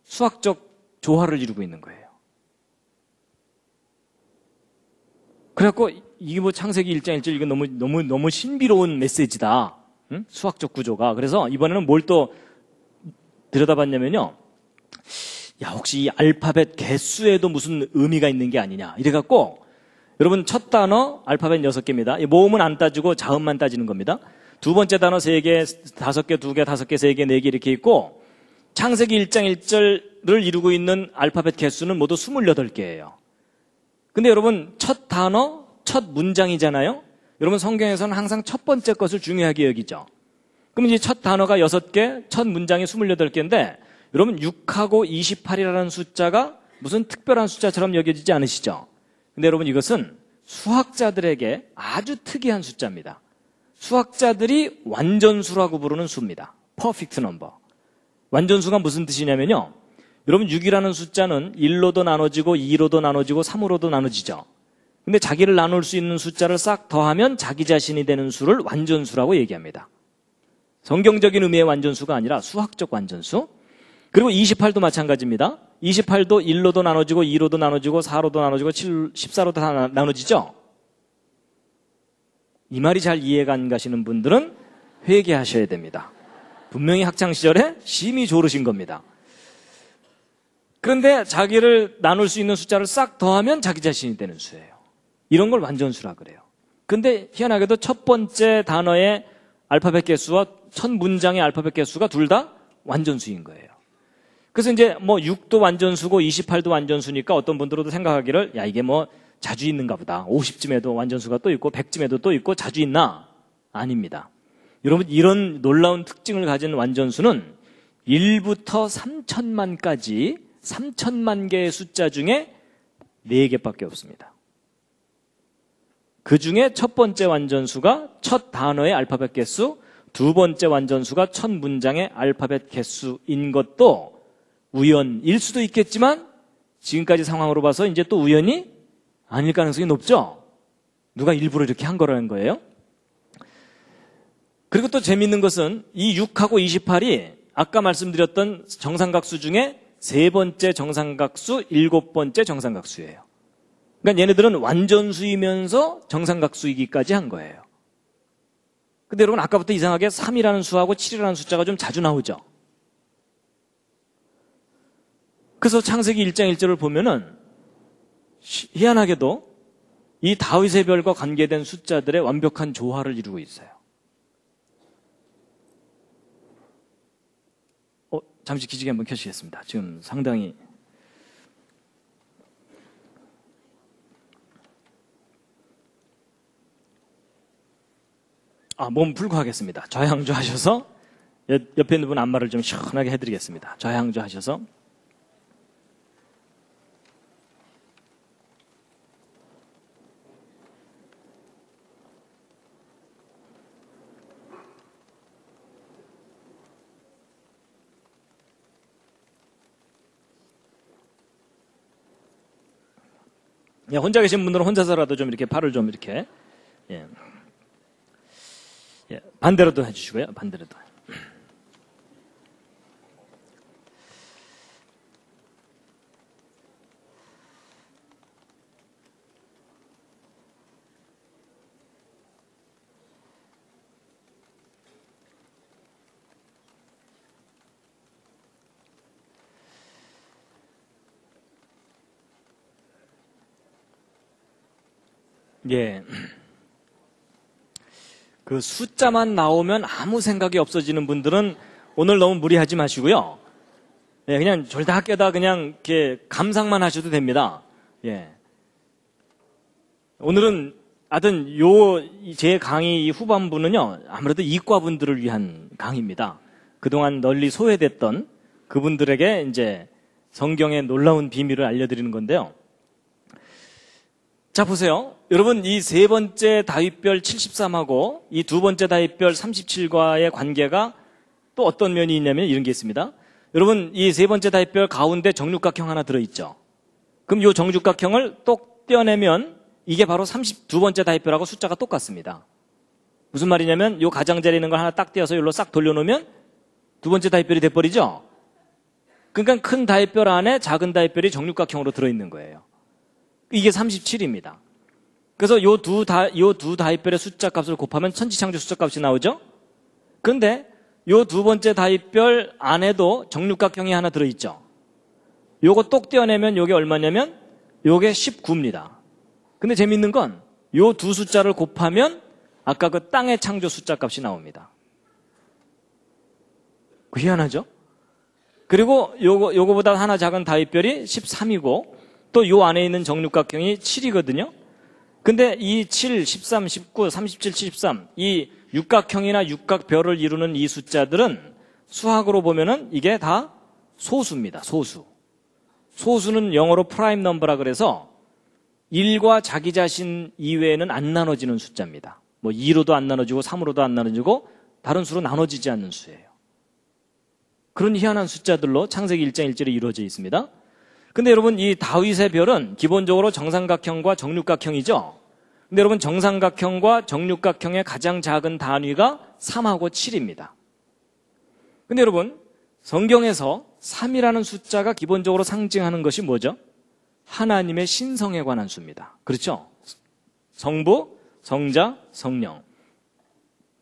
수학적 조화를 이루고 있는 거예요. 그래갖고 이게 뭐 창세기 1장 1절 이거 너무 신비로운 메시지다. 응? 수학적 구조가. 그래서 이번에는 뭘 또 들여다봤냐면요. 야, 혹시 이 알파벳 개수에도 무슨 의미가 있는 게 아니냐. 이래갖고 여러분 첫 단어 알파벳 6개입니다. 모음은 안 따지고 자음만 따지는 겁니다. 두 번째 단어 3개, 5개, 2개, 5개, 3개, 4개 이렇게 있고 창세기 1장 1절을 이루고 있는 알파벳 개수는 모두 28개예요. 근데 여러분 첫 단어, 첫 문장이잖아요. 여러분 성경에서는 항상 첫 번째 것을 중요하게 여기죠. 그럼 이제 첫 단어가 6개, 첫 문장이 28개인데 여러분 6하고 28이라는 숫자가 무슨 특별한 숫자처럼 여겨지지 않으시죠? 근데 여러분 이것은 수학자들에게 아주 특이한 숫자입니다. 수학자들이 완전수라고 부르는 수입니다. 퍼펙트 넘버. 완전수가 무슨 뜻이냐면요. 여러분 6이라는 숫자는 1로도 나눠지고 2로도 나눠지고 3으로도 나눠지죠. 근데 자기를 나눌 수 있는 숫자를 싹 더하면 자기 자신이 되는 수를 완전수라고 얘기합니다. 성경적인 의미의 완전수가 아니라 수학적 완전수. 그리고 28도 마찬가지입니다. 28도 1로도 나눠지고 2로도 나눠지고 4로도 나눠지고 14로도 다 나눠지죠. 이 말이 잘 이해가 안 가시는 분들은 회개하셔야 됩니다. 분명히 학창시절에 심히 조르신 겁니다. 그런데 자기를 나눌 수 있는 숫자를 싹 더하면 자기 자신이 되는 수예요. 이런 걸 완전수라 그래요. 근데 희한하게도 첫 번째 단어의 알파벳 개수와 첫 문장의 알파벳 개수가 둘 다 완전수인 거예요. 그래서 이제 뭐 6도 완전수고 28도 완전수니까 어떤 분들도 생각하기를 야 이게 뭐 자주 있는가 보다. 50쯤에도 완전수가 또 있고 100쯤에도 또 있고 자주 있나? 아닙니다. 여러분 이런 놀라운 특징을 가진 완전수는 1부터 3천만까지 3천만 개의 숫자 중에 4개밖에 없습니다. 그 중에 첫 번째 완전수가 첫 단어의 알파벳 개수, 두 번째 완전수가 첫 문장의 알파벳 개수인 것도 우연일 수도 있겠지만 지금까지 상황으로 봐서 이제 또 우연이 아닐 가능성이 높죠? 누가 일부러 이렇게 한 거라는 거예요? 그리고 또 재밌는 것은 이 6하고 28이 아까 말씀드렸던 정삼각수 중에 세 번째 정삼각수, 일곱 번째 정삼각수예요. 그러니까 얘네들은 완전수이면서 정삼각수이기까지 한 거예요. 근데 여러분 아까부터 이상하게 3이라는 수하고 7이라는 숫자가 좀 자주 나오죠. 그래서 창세기 1장 1절을 보면은 희한하게도 이 다윗의 별과 관계된 숫자들의 완벽한 조화를 이루고 있어요. 잠시 기지개 한번 켜시겠습니다. 지금 상당히 몸 풀고 하겠습니다. 좌양조 하셔서 옆에 있는 분 안마를 좀 시원하게 해드리겠습니다. 좌양조 하셔서 혼자 계신 분들은 혼자서라도 좀 이렇게 팔을 좀 이렇게 반대로도 해주시고요. 반대로도. 그 숫자만 나오면 아무 생각이 없어지는 분들은 오늘 너무 무리하지 마시고요. 그냥 졸다 깨다 그냥 이렇게 감상만 하셔도 됩니다. 오늘은 하여튼 제 강의 이 후반부는요, 아무래도 이과분들을 위한 강의입니다. 그동안 널리 소외됐던 그분들에게 이제 성경의 놀라운 비밀을 알려드리는 건데요. 자, 보세요. 여러분, 이 세 번째 다윗별 73하고 이 두 번째 다윗별 37과의 관계가 또 어떤 면이 있냐면 이런 게 있습니다. 여러분, 이 세 번째 다윗별 가운데 정육각형 하나 들어있죠. 그럼 이 정육각형을 똑 떼어내면 이게 바로 32번째 다윗별하고 숫자가 똑같습니다. 무슨 말이냐면 이 가장자리에 있는 걸 하나 딱 떼어서 여기로 싹 돌려놓으면 두 번째 다윗별이 돼버리죠. 그러니까 큰 다윗별 안에 작은 다윗별이 정육각형으로 들어있는 거예요. 이게 37입니다. 그래서 요 두 다윗별의 숫자 값을 곱하면 천지창조 숫자 값이 나오죠? 그런데 요 두 번째 다윗별 안에도 정육각형이 하나 들어있죠? 요거 똑 떼어내면 요게 얼마냐면 요게 19입니다. 근데 재밌는 건 요 두 숫자를 곱하면 아까 그 땅의 창조 숫자 값이 나옵니다. 희한하죠? 그리고 요거보다 하나 작은 다윗별이 13이고 또 요 안에 있는 정육각형이 7이거든요. 근데 이 7, 13, 19, 37, 73, 이 육각형이나 육각별을 이루는 이 숫자들은 수학으로 보면은 이게 다 소수입니다. 소수. 소수는 영어로 프라임 넘버라 그래서 1과 자기 자신 이외에는 안 나눠지는 숫자입니다. 뭐 2로도 안 나눠지고 3으로도 안 나눠지고 다른 수로 나눠지지 않는 수예요. 그런 희한한 숫자들로 창세기 1장 1절에 이루어져 있습니다. 근데 여러분, 이 다윗의 별은 기본적으로 정삼각형과 정육각형이죠. 근데 여러분, 정삼각형과 정육각형의 가장 작은 단위가 3하고 7입니다. 근데 여러분, 성경에서 3이라는 숫자가 기본적으로 상징하는 것이 뭐죠? 하나님의 신성에 관한 수입니다. 그렇죠? 성부, 성자, 성령.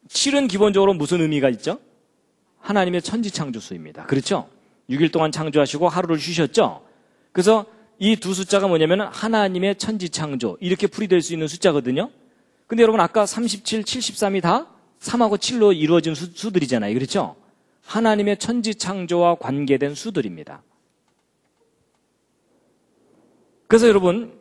7은 기본적으로 무슨 의미가 있죠? 하나님의 천지창조수입니다. 그렇죠? 6일 동안 창조하시고 하루를 쉬셨죠? 그래서 이 두 숫자가 뭐냐면 하나님의 천지창조, 이렇게 풀이될 수 있는 숫자거든요. 근데 여러분 아까 37, 73이 다 3하고 7로 이루어진 수들이잖아요. 그렇죠? 하나님의 천지창조와 관계된 수들입니다. 그래서 여러분,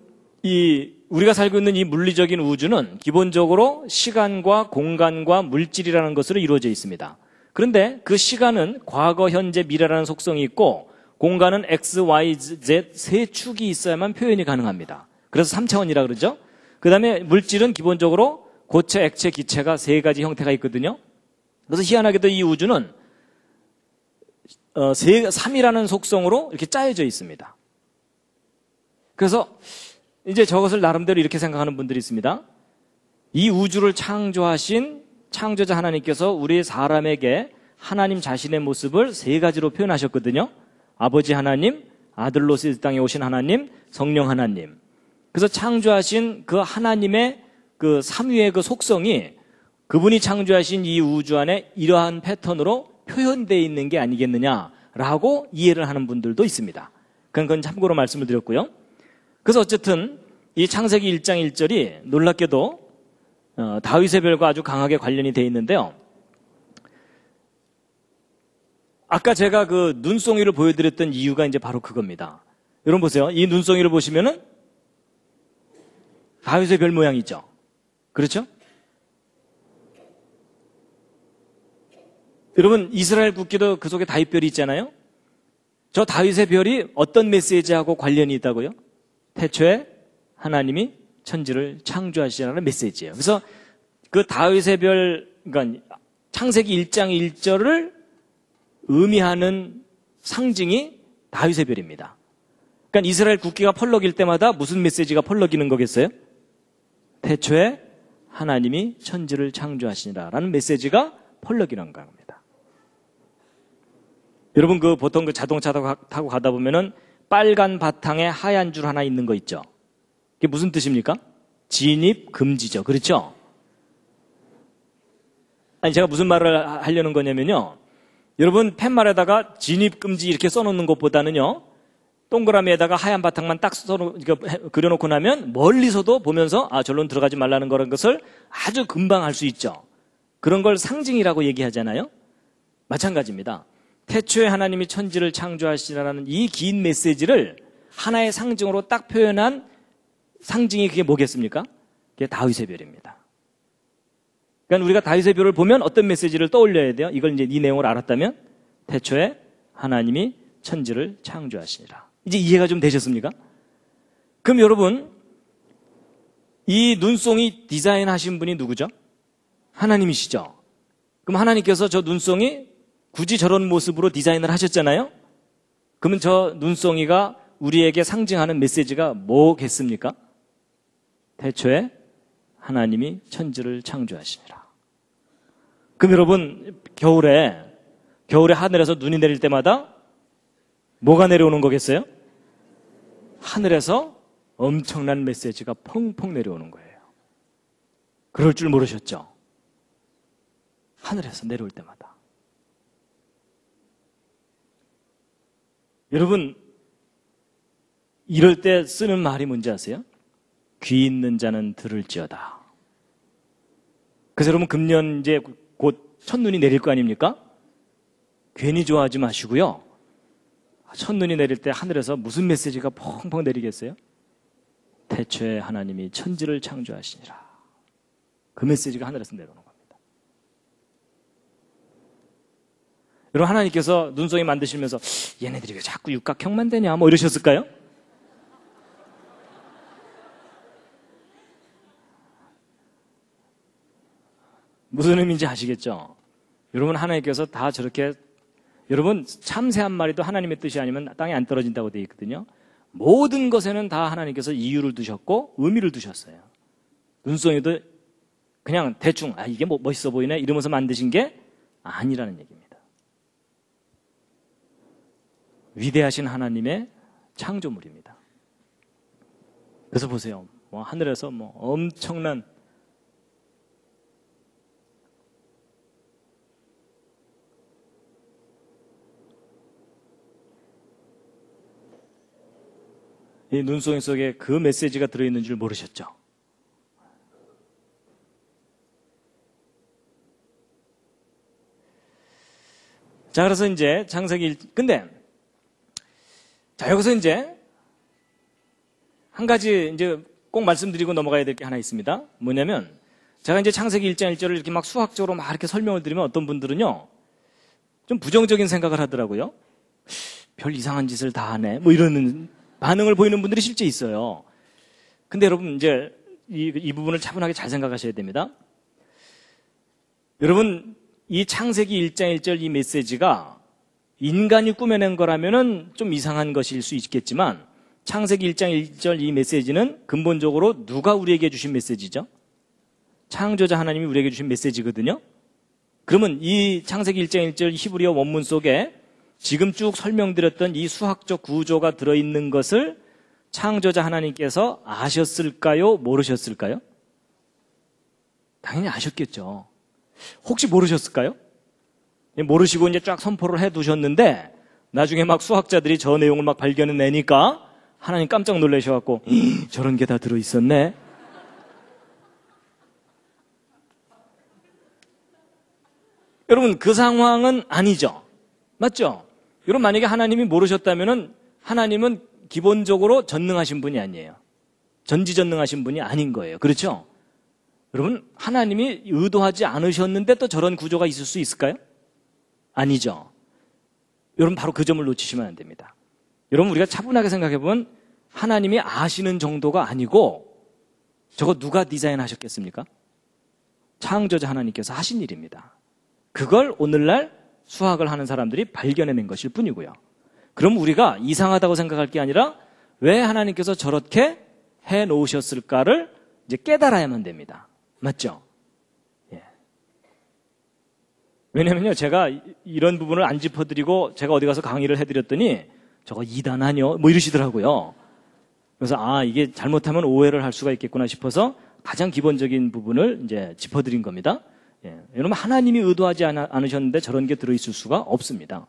우리가 살고 있는 이 물리적인 우주는 기본적으로 시간과 공간과 물질이라는 것으로 이루어져 있습니다. 그런데 그 시간은 과거, 현재, 미래라는 속성이 있고 공간은 X, Y, Z 세 축이 있어야만 표현이 가능합니다. 그래서 3차원이라 그러죠. 그 다음에 물질은 기본적으로 고체, 액체, 기체가 세 가지 형태가 있거든요. 그래서 희한하게도 이 우주는 3이라는 속성으로 이렇게 짜여져 있습니다. 그래서 이제 저것을 나름대로 이렇게 생각하는 분들이 있습니다. 이 우주를 창조하신 창조자 하나님께서 우리 사람에게 하나님 자신의 모습을 세 가지로 표현하셨거든요. 아버지 하나님, 아들로서 이 땅에 오신 하나님, 성령 하나님. 그래서 창조하신 그 하나님의 그 삼위의 그 속성이 그분이 창조하신 이 우주 안에 이러한 패턴으로 표현되어 있는 게 아니겠느냐라고 이해를 하는 분들도 있습니다. 그건 참고로 말씀을 드렸고요. 그래서 어쨌든 이 창세기 1장 1절이 놀랍게도 다윗의 별과 아주 강하게 관련이 되어 있는데요. 아까 제가 그 눈송이를 보여드렸던 이유가 이제 바로 그겁니다. 여러분 보세요. 이 눈송이를 보시면은 다윗의 별 모양이죠. 그렇죠? 여러분 이스라엘 국기도 그 속에 다윗별이 있잖아요. 저 다윗의 별이 어떤 메시지하고 관련이 있다고요? 태초에 하나님이 천지를 창조하시라는 메시지예요. 그래서 그 다윗의 별, 그러니까 창세기 1장 1절을 의미하는 상징이 다윗의 별입니다. 그러니까 이스라엘 국기가 펄럭일 때마다 무슨 메시지가 펄럭이는 거겠어요? 태초에 하나님이 천지를 창조하시니라라는 메시지가 펄럭이는 겁니다. 여러분 그 보통 그 자동차 타고 가다 보면은 빨간 바탕에 하얀 줄 하나 있는 거 있죠? 그게 무슨 뜻입니까? 진입 금지죠. 그렇죠? 아니 제가 무슨 말을 하려는 거냐면요. 여러분 팻말에다가 진입 금지 이렇게 써놓는 것보다는요. 동그라미에다가 하얀 바탕만 딱 그려놓고 나면 멀리서도 보면서 아 절로 들어가지 말라는 거라는 것을 아주 금방 알 수 있죠. 그런 걸 상징이라고 얘기하잖아요. 마찬가지입니다. 태초에 하나님이 천지를 창조하시라는 이 긴 메시지를 하나의 상징으로 딱 표현한 상징이 그게 뭐겠습니까? 그게 다윗의 별입니다. 그러니까 우리가 다윗의 별을 보면 어떤 메시지를 떠올려야 돼요? 이걸 이제 이 내용을 알았다면 태초에 하나님이 천지를 창조하시니라. 이제 이해가 좀 되셨습니까? 그럼 여러분 이 눈송이 디자인하신 분이 누구죠? 하나님이시죠. 그럼 하나님께서 저 눈송이 굳이 저런 모습으로 디자인을 하셨잖아요. 그러면 저 눈송이가 우리에게 상징하는 메시지가 뭐겠습니까? 태초에 하나님이 천지를 창조하시니라. 그럼 여러분 겨울에 하늘에서 눈이 내릴 때마다 뭐가 내려오는 거겠어요? 하늘에서 엄청난 메시지가 펑펑 내려오는 거예요. 그럴 줄 모르셨죠? 하늘에서 내려올 때마다. 여러분 이럴 때 쓰는 말이 뭔지 아세요? 귀 있는 자는 들을지어다. 그래서 여러분 금년 이제 곧 첫눈이 내릴 거 아닙니까? 괜히 좋아하지 마시고요. 첫눈이 내릴 때 하늘에서 무슨 메시지가 펑펑 내리겠어요? 태초에 하나님이 천지를 창조하시니라. 그 메시지가 하늘에서 내려오는 겁니다. 여러분 하나님께서 눈송이 만드시면서 얘네들이 왜 자꾸 육각형만 되냐 뭐 이러셨을까요? 무슨 의미인지 아시겠죠? 여러분 하나님께서 다 저렇게 여러분 참새 한 마리도 하나님의 뜻이 아니면 땅에 안 떨어진다고 되어 있거든요. 모든 것에는 다 하나님께서 이유를 두셨고 의미를 두셨어요. 눈송이도 그냥 대충 이게 뭐 멋있어 보이네 이러면서 만드신 게 아니라는 얘기입니다. 위대하신 하나님의 창조물입니다. 그래서 보세요. 뭐 하늘에서 뭐 엄청난 이 눈송이 속에 그 메시지가 들어있는 줄 모르셨죠? 자, 그래서 이제 근데, 자, 여기서 이제, 한 가지 이제 꼭 말씀드리고 넘어가야 될 게 하나 있습니다. 뭐냐면, 제가 이제 창세기 1장 1절을 이렇게 막 수학적으로 막 이렇게 설명을 드리면 어떤 분들은요, 좀 부정적인 생각을 하더라고요. 별 이상한 짓을 다 하네. 뭐 이러는 반응을 보이는 분들이 실제 있어요. 근데 여러분 이제 이 부분을 차분하게 잘 생각하셔야 됩니다. 여러분 이 창세기 1장 1절 이 메시지가 인간이 꾸며낸 거라면은 좀 이상한 것일 수 있겠지만 창세기 1장 1절 이 메시지는 근본적으로 누가 우리에게 주신 메시지죠? 창조자 하나님이 우리에게 주신 메시지거든요. 그러면 이 창세기 1장 1절 히브리어 원문 속에 지금 쭉 설명드렸던 이 수학적 구조가 들어있는 것을 창조자 하나님께서 아셨을까요? 모르셨을까요? 당연히 아셨겠죠. 혹시 모르셨을까요? 모르시고 이제 쫙 선포를 해 두셨는데 나중에 막 수학자들이 저 내용을 막 발견해내니까 하나님 깜짝 놀라셔갖고 저런 게 다 들어있었네. 여러분 그 상황은 아니죠. 맞죠? 여러분 만약에 하나님이 모르셨다면은 하나님은 기본적으로 전능하신 분이 아니에요. 전지전능하신 분이 아닌 거예요. 그렇죠? 여러분 하나님이 의도하지 않으셨는데 또 저런 구조가 있을 수 있을까요? 아니죠. 여러분 바로 그 점을 놓치시면 안 됩니다. 여러분 우리가 차분하게 생각해보면 하나님이 아시는 정도가 아니고 저거 누가 디자인하셨겠습니까? 창조자 하나님께서 하신 일입니다. 그걸 오늘날 수학을 하는 사람들이 발견해낸 것일 뿐이고요. 그럼 우리가 이상하다고 생각할 게 아니라 왜 하나님께서 저렇게 해놓으셨을까를 이제 깨달아야만 됩니다. 맞죠? 예. 왜냐면요, 제가 이런 부분을 안 짚어드리고 제가 어디 가서 강의를 해드렸더니 저거 이단 아니요? 뭐 이러시더라고요. 그래서 이게 잘못하면 오해를 할 수가 있겠구나 싶어서 가장 기본적인 부분을 이제 짚어드린 겁니다. 예. 여러분 하나님이 의도하지 않으셨는데 저런 게 들어있을 수가 없습니다.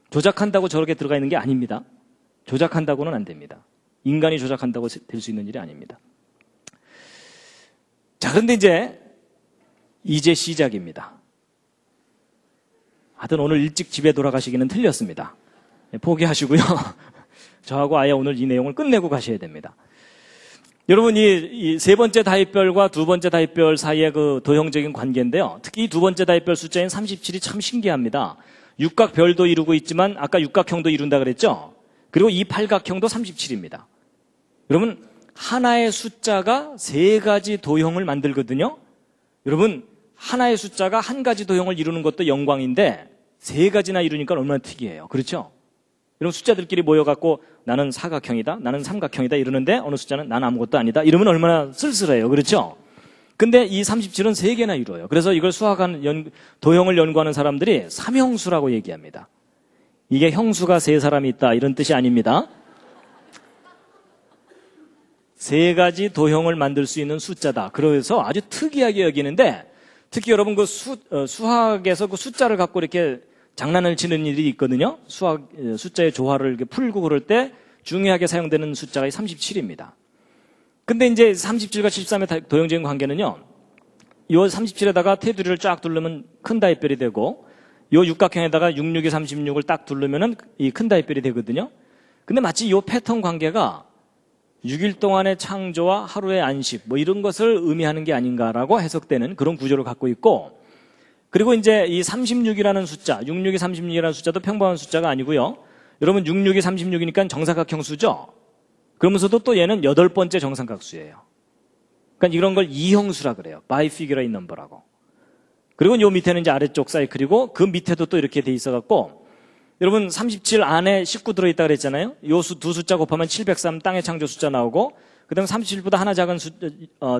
조작한다고 저렇게 들어가 있는 게 아닙니다. 조작한다고는 안 됩니다. 인간이 조작한다고 될 수 있는 일이 아닙니다. 자, 그런데 이제 시작입니다. 하여튼 오늘 일찍 집에 돌아가시기는 틀렸습니다. 예, 포기하시고요. 저하고 아예 오늘 이 내용을 끝내고 가셔야 됩니다. 여러분 이 세 번째 다윗별과 두 번째 다윗별 사이의 그 도형적인 관계인데요. 특히 이 두 번째 다윗별 숫자인 37이 참 신기합니다. 육각별도 이루고 있지만 아까 육각형도 이룬다 그랬죠? 그리고 이 팔각형도 37입니다. 여러분 하나의 숫자가 세 가지 도형을 만들거든요. 여러분 하나의 숫자가 한 가지 도형을 이루는 것도 영광인데 세 가지나 이루니까 얼마나 특이해요. 그렇죠? 여러분 숫자들끼리 모여갖고 나는 사각형이다, 나는 삼각형이다 이러는데 어느 숫자는 난 아무것도 아니다 이러면 얼마나 쓸쓸해요. 그렇죠? 근데 이 37은 세 개나 이루어요. 그래서 이걸 수학하는 도형을 연구하는 사람들이 삼형수라고 얘기합니다. 이게 형수가 세 사람이 있다 이런 뜻이 아닙니다. 세 가지 도형을 만들 수 있는 숫자다. 그래서 아주 특이하게 여기는데 특히 여러분 그 수학에서 그 숫자를 갖고 이렇게 장난을 치는 일이 있거든요. 숫자의 조화를 이렇게 풀고 그럴 때 중요하게 사용되는 숫자가 37입니다. 근데 이제 37과 73의 도형적인 관계는요. 이 37에다가 테두리를 쫙 두르면 큰 다윗별이 되고 이 육각형에다가 66이 36을 딱 두르면은 이 큰 다윗별이 되거든요. 근데 마치 이 패턴 관계가 6일 동안의 창조와 하루의 안식 뭐 이런 것을 의미하는 게 아닌가라고 해석되는 그런 구조를 갖고 있고 그리고 이제 이 36이라는 숫자, 66이 36이라는 숫자도 평범한 숫자가 아니고요. 여러분 66이 36이니까 정사각형 수죠. 그러면서도 또 얘는 8번째 정삼각수예요. 그러니까 이런 걸 이형수라 그래요. 바이피규라인 넘버라고. 그리고 요 밑에는 이제 아래쪽 사이클이고 그 밑에도 또 이렇게 돼 있어 갖고 여러분 37 안에 19 들어있다 그랬잖아요. 요 두 숫자 곱하면 703 땅의 창조 숫자 나오고 그다음 37보다 하나 작은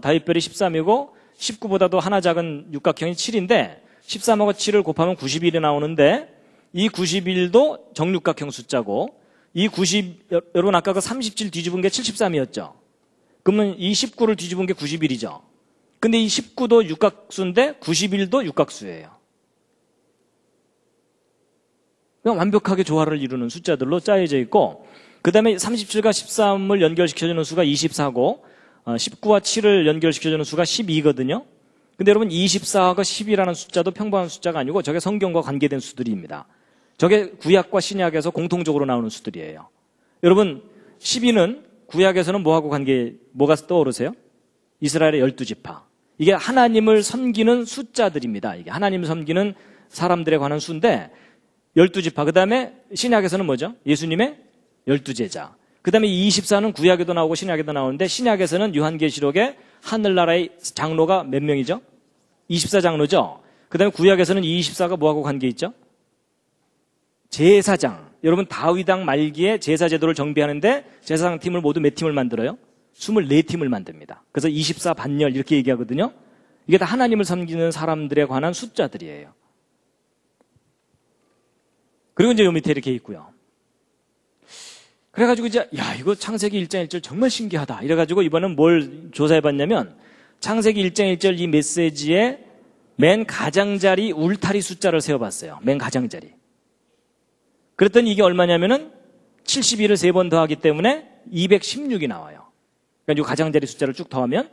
다윗별이 13이고 19보다도 하나 작은 육각형이 7인데 13하고 7을 곱하면 91이 나오는데 이 91도 정육각형 숫자고 이 90 여러분 아까 그 37 뒤집은 게 73이었죠. 그러면 이 19를 뒤집은 게 91이죠. 근데 이 19도 육각수인데 91도 육각수예요. 그냥 완벽하게 조화를 이루는 숫자들로 짜여져 있고 그 다음에 37과 13을 연결시켜주는 수가 24고 19와 7을 연결시켜주는 수가 12거든요. 근데 여러분 24가 10이라는 숫자도 평범한 숫자가 아니고 저게 성경과 관계된 수들입니다. 저게 구약과 신약에서 공통적으로 나오는 수들이에요. 여러분 12는 구약에서는 뭐가 떠오르세요? 이스라엘의 12지파. 이게 하나님을 섬기는 숫자들입니다. 이게 하나님을 섬기는 사람들에 관한 수인데 12지파. 그 다음에 신약에서는 뭐죠? 예수님의 12제자. 그 다음에 24는 구약에도 나오고 신약에도 나오는데 신약에서는 요한계시록에 하늘나라의 장로가 몇 명이죠? 24장로죠. 그 다음에 구약에서는 이 24가 뭐하고 관계 있죠? 제사장. 여러분 다윗왕 말기에 제사제도를 정비하는데 제사장 팀을 모두 몇 팀을 만들어요? 24팀을 만듭니다. 그래서 24 반열 이렇게 얘기하거든요. 이게 다 하나님을 섬기는 사람들에 관한 숫자들이에요. 그리고 이제 요 밑에 이렇게 있고요. 그래가지고 이제 야 이거 창세기 1장 1절 정말 신기하다 이래가지고 이번엔 뭘 조사해봤냐면 창세기 1장 1절 이 메시지에 맨 가장자리 울타리 숫자를 세어봤어요. 맨 가장자리. 그랬더니 이게 얼마냐면은 71을 3번 더하기 때문에 216이 나와요. 그러니까 이 가장자리 숫자를 쭉 더하면.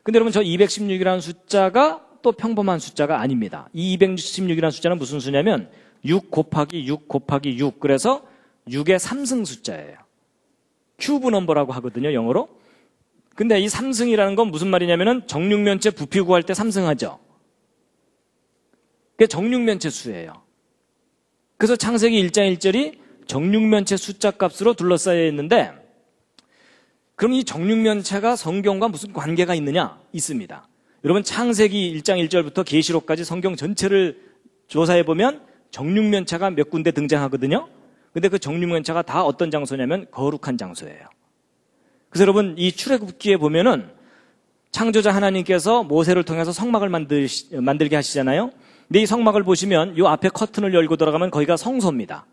근데 여러분 저 216이라는 숫자가 또 평범한 숫자가 아닙니다. 이 216이라는 숫자는 무슨 수냐면 6 곱하기 6 곱하기 6 그래서 6의 3승 숫자예요. 큐브 넘버라고 하거든요, 영어로. 근데 이 3승이라는 건 무슨 말이냐면은 정육면체 부피 구할 때 3승하죠. 그게 정육면체 수예요. 그래서 창세기 1장 1절이 정육면체 숫자 값으로 둘러싸여 있는데 그럼 이 정육면체가 성경과 무슨 관계가 있느냐? 있습니다. 여러분 창세기 1장 1절부터 계시록까지 성경 전체를 조사해보면 정육면체가 몇 군데 등장하거든요. 근데 그 정육면체가 다 어떤 장소냐면 거룩한 장소예요. 그래서 여러분 이 출애굽기에 보면은 창조자 하나님께서 모세를 통해서 성막을 만들게 하시잖아요. 근데 이 성막을 보시면 이 앞에 커튼을 열고 들어가면 거기가 성소입니다.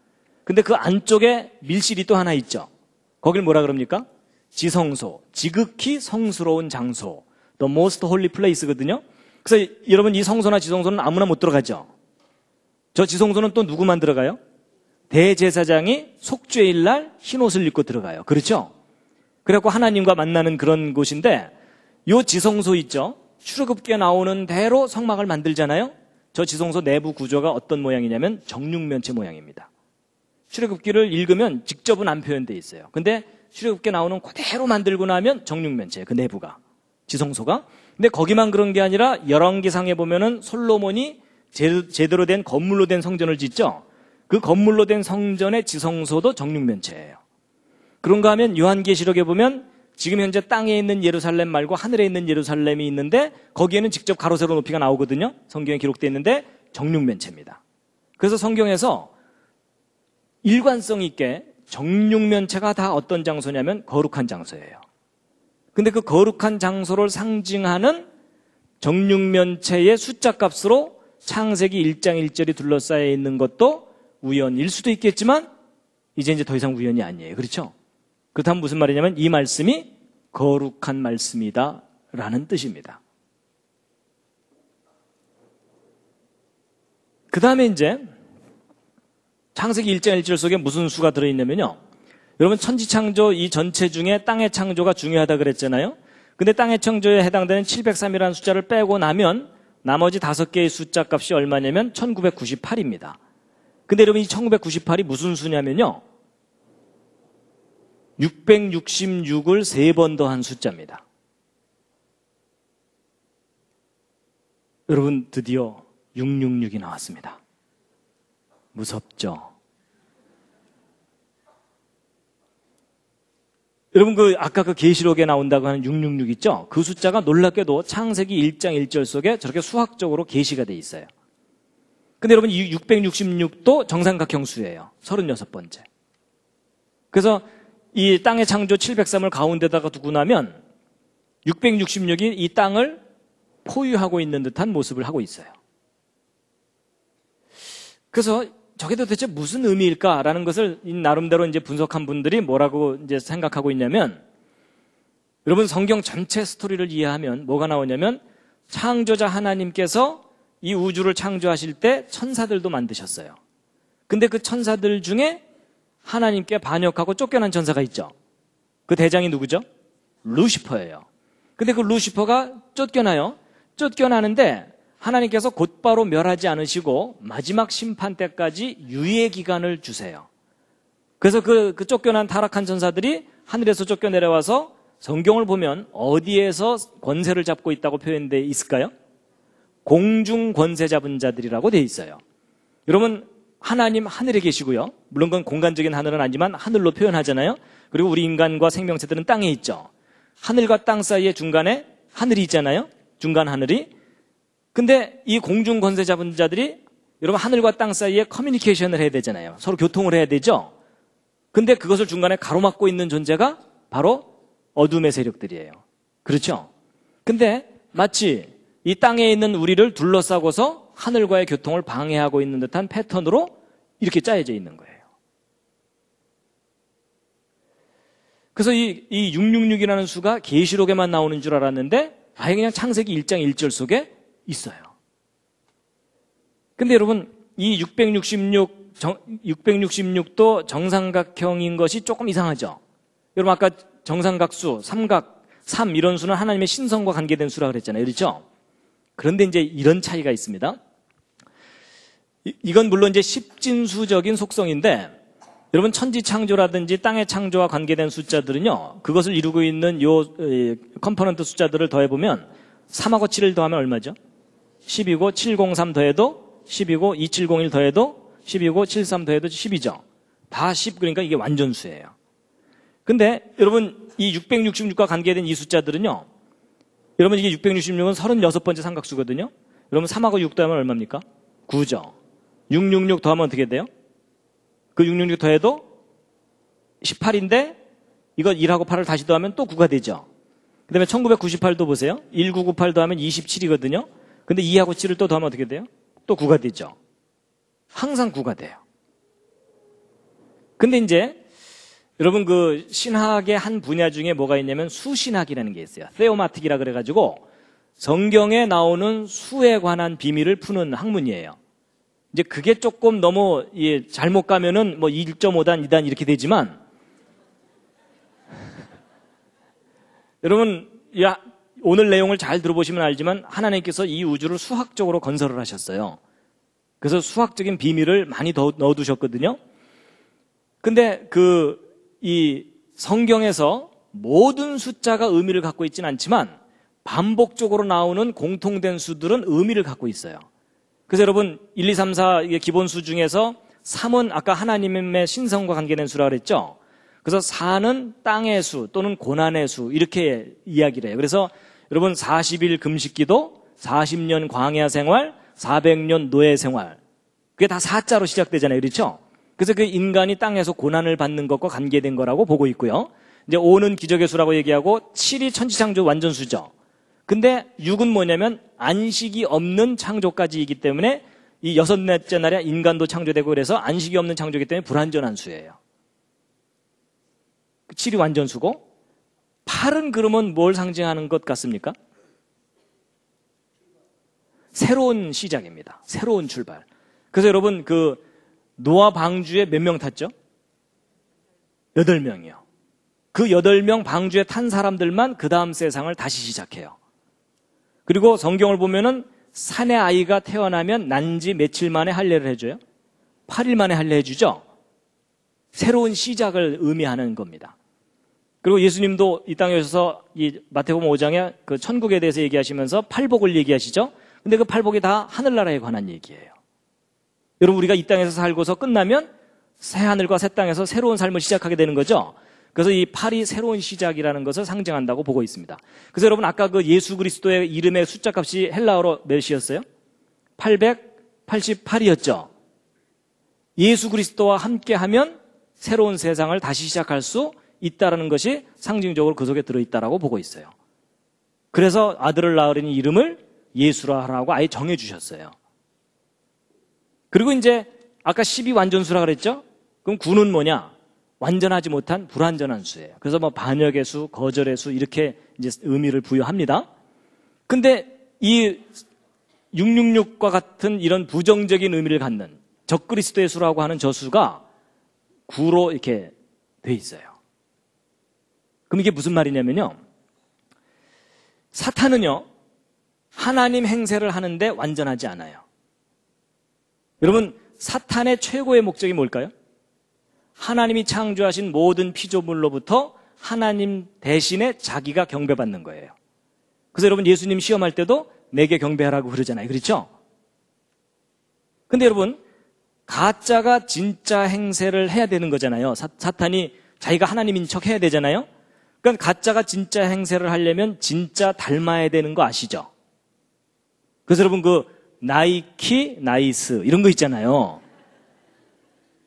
근데 그 안쪽에 밀실이 또 하나 있죠. 거길 뭐라 그럽니까? 지성소, 지극히 성스러운 장소, the most holy place거든요. 그래서 여러분 이 성소나 지성소는 아무나 못 들어가죠. 저 지성소는 또 누구만 들어가요? 대제사장이 속죄일 날 흰옷을 입고 들어가요. 그렇죠? 그래갖고 하나님과 만나는 그런 곳인데 요 지성소 있죠? 출애굽기에 나오는 대로 성막을 만들잖아요. 저 지성소 내부 구조가 어떤 모양이냐면 정육면체 모양입니다. 출애굽기를 읽으면 직접은 안 표현되어 있어요. 근데 출애굽기에 나오는 그대로 만들고 나면 정육면체예요. 그 내부가. 지성소가. 근데 거기만 그런 게 아니라 열왕기상에 보면은 솔로몬이 제대로 된 건물로 된 성전을 짓죠. 그 건물로 된 성전의 지성소도 정육면체예요. 그런가 하면 요한계시록에 보면 지금 현재 땅에 있는 예루살렘 말고 하늘에 있는 예루살렘이 있는데 거기에는 직접 가로 세로 높이가 나오거든요. 성경에 기록되어 있는데 정육면체입니다. 그래서 성경에서 일관성 있게 정육면체가 다 어떤 장소냐면 거룩한 장소예요. 근데 그 거룩한 장소를 상징하는 정육면체의 숫자 값으로 창세기 1장 1절이 둘러싸여 있는 것도 우연일 수도 있겠지만 이제 더 이상 우연이 아니에요. 그렇죠? 그렇다면 무슨 말이냐면 이 말씀이 거룩한 말씀이다 라는 뜻입니다. 그 다음에 이제 창세기 1장 1절 속에 무슨 수가 들어있냐면요. 여러분 천지창조 이 전체 중에 땅의 창조가 중요하다 그랬잖아요. 근데 땅의 창조에 해당되는 703이라는 숫자를 빼고 나면 나머지 5개의 숫자 값이 얼마냐면 1998입니다. 근데 여러분 이 1998이 무슨 수냐면요. 666을 3번 더한 숫자입니다. 여러분 드디어 666이 나왔습니다. 무섭죠? 여러분 아까 그 계시록에 나온다고 하는 666 있죠? 그 숫자가 놀랍게도 창세기 1장 1절 속에 저렇게 수학적으로 계시가 돼 있어요. 근데 여러분 이 666도 정삼각형 수예요. 36번째. 그래서 이 땅의 창조 703을 가운데다가 두고 나면 666이 이 땅을 포유하고 있는 듯한 모습을 하고 있어요. 그래서 저게 도대체 무슨 의미일까라는 것을 나름대로 이제 분석한 분들이 뭐라고 이제 생각하고 있냐면 여러분 성경 전체 스토리를 이해하면 뭐가 나오냐면 창조자 하나님께서 이 우주를 창조하실 때 천사들도 만드셨어요. 근데 그 천사들 중에 하나님께 반역하고 쫓겨난 천사가 있죠. 그 대장이 누구죠? 루시퍼예요. 근데 그 루시퍼가 쫓겨나요. 쫓겨나는데 하나님께서 곧바로 멸하지 않으시고 마지막 심판 때까지 유예 기간을 주세요. 그래서 그 쫓겨난 타락한 천사들이 하늘에서 쫓겨내려와서 성경을 보면 어디에서 권세를 잡고 있다고 표현되어 있을까요? 공중 권세 잡은 자들이라고 되어 있어요. 여러분 하나님 하늘에 계시고요. 물론 그건 공간적인 하늘은 아니지만 하늘로 표현하잖아요. 그리고 우리 인간과 생명체들은 땅에 있죠. 하늘과 땅 사이에 중간에 하늘이 있잖아요. 중간 하늘이. 근데 이 공중 권세 잡은 자들이 여러분 하늘과 땅 사이에 커뮤니케이션을 해야 되잖아요. 서로 교통을 해야 되죠. 근데 그것을 중간에 가로막고 있는 존재가 바로 어둠의 세력들이에요. 그렇죠? 근데 마치 이 땅에 있는 우리를 둘러싸고서 하늘과의 교통을 방해하고 있는 듯한 패턴으로 이렇게 짜여져 있는 거예요. 그래서 이 666이라는 수가 계시록에만 나오는 줄 알았는데 아예 그냥 창세기 1장 1절 속에 있어요. 근데 여러분 이 666도 정삼각형인 것이 조금 이상하죠. 여러분 아까 정삼각수, 삼각, 3 이런 수는 하나님의 신성과 관계된 수라 그랬잖아요. 그렇죠? 그런데 이제 이런 차이가 있습니다. 이건 물론 이제 십진수적인 속성인데 여러분 천지 창조라든지 땅의 창조와 관계된 숫자들은요. 그것을 이루고 있는 요 컴포넌트 숫자들을 더해보면 3하고 7을 더하면 얼마죠? 10이고 703 더해도 10이고 2701 더해도 10이고 73 더해도 10이죠. 다 10 그러니까 이게 완전수예요. 근데 여러분 이 666과 관계된 이 숫자들은요. 여러분 이게 666은 36번째 삼각수거든요. 여러분 3하고 6 더하면 얼마입니까? 9죠. 666 더하면 어떻게 돼요? 그 666 더해도 18인데 이거 1하고 8을 다시 더하면 또 9가 되죠. 그 다음에 1998도 보세요. 1998 더하면 27이거든요. 근데 2하고 7을 또 더하면 어떻게 돼요? 또 9가 되죠. 항상 9가 돼요. 근데 이제 여러분 그 신학의 한 분야 중에 뭐가 있냐면 수신학이라는 게 있어요. 세오마틱이라 그래가지고 성경에 나오는 수에 관한 비밀을 푸는 학문이에요. 이제 그게 조금 너무 잘못 가면은 뭐 1.5단, 2단 이렇게 되지만 여러분 오늘 내용을 잘 들어보시면 알지만 하나님께서 이 우주를 수학적으로 건설을 하셨어요. 그래서 수학적인 비밀을 많이 넣어두셨거든요. 근데 이 성경에서 모든 숫자가 의미를 갖고 있지는 않지만 반복적으로 나오는 공통된 수들은 의미를 갖고 있어요. 그래서 여러분 1, 2, 3, 4 이게 기본수 중에서 3은 아까 하나님의 신성과 관계된 수라 그랬죠. 그래서 4는 땅의 수 또는 고난의 수 이렇게 이야기를 해요. 그래서 여러분 40일 금식기도, 40년 광야 생활, 400년 노예 생활 그게 다 4자로 시작되잖아요. 그렇죠? 그래서 그 인간이 땅에서 고난을 받는 것과 관계된 거라고 보고 있고요. 이제 5는 기적의 수라고 얘기하고 7이 천지창조 완전수죠. 근데 6은 뭐냐면 안식이 없는 창조까지이기 때문에 이 6째 날에 인간도 창조되고 그래서 안식이 없는 창조이기 때문에 불완전한 수예요. 7이 완전수고 8은 그러면 뭘 상징하는 것 같습니까? 새로운 시작입니다. 새로운 출발. 그래서 여러분 노아 방주에 몇 명 탔죠? 8명이요. 그 8명 방주에 탄 사람들만 그 다음 세상을 다시 시작해요. 그리고 성경을 보면은 산의 아이가 태어나면 난지 며칠 만에 할례를 해줘요? 8일 만에 할례 해주죠? 새로운 시작을 의미하는 겁니다. 그리고 예수님도 이 땅에 오셔서 이 마태복음 5장에 그 천국에 대해서 얘기하시면서 팔복을 얘기하시죠? 근데 그 팔복이 다 하늘나라에 관한 얘기예요. 여러분 우리가 이 땅에서 살고서 끝나면 새 하늘과 새 땅에서 새로운 삶을 시작하게 되는 거죠. 그래서 이 8이 새로운 시작이라는 것을 상징한다고 보고 있습니다. 그래서 여러분 아까 그 예수 그리스도의 이름의 숫자 값이 헬라어로 몇이었어요? 888이었죠. 예수 그리스도와 함께하면 새로운 세상을 다시 시작할 수 있다는 것이 상징적으로 그 속에 들어있다고 보고 있어요. 그래서 아들을 낳으려니 이름을 예수라 하라고 아예 정해주셨어요. 그리고 이제 아까 10이 완전수라 그랬죠? 그럼 9는 뭐냐? 완전하지 못한 불완전한 수예요. 그래서 뭐 반역의 수, 거절의 수 이렇게 이제 의미를 부여합니다. 근데 이 666과 같은 이런 부정적인 의미를 갖는 적그리스도의 수라고 하는 저 수가 9로 이렇게 돼 있어요. 그럼 이게 무슨 말이냐면요. 사탄은요. 하나님 행세를 하는데 완전하지 않아요. 여러분 사탄의 최고의 목적이 뭘까요? 하나님이 창조하신 모든 피조물로부터 하나님 대신에 자기가 경배받는 거예요. 그래서 여러분 예수님 시험할 때도 내게 경배하라고 그러잖아요. 그렇죠? 근데 여러분 가짜가 진짜 행세를 해야 되는 거잖아요. 사탄이 자기가 하나님인 척 해야 되잖아요. 그러니까 가짜가 진짜 행세를 하려면 진짜 닮아야 되는 거 아시죠? 그래서 여러분 나이키, 나이스 이런 거 있잖아요.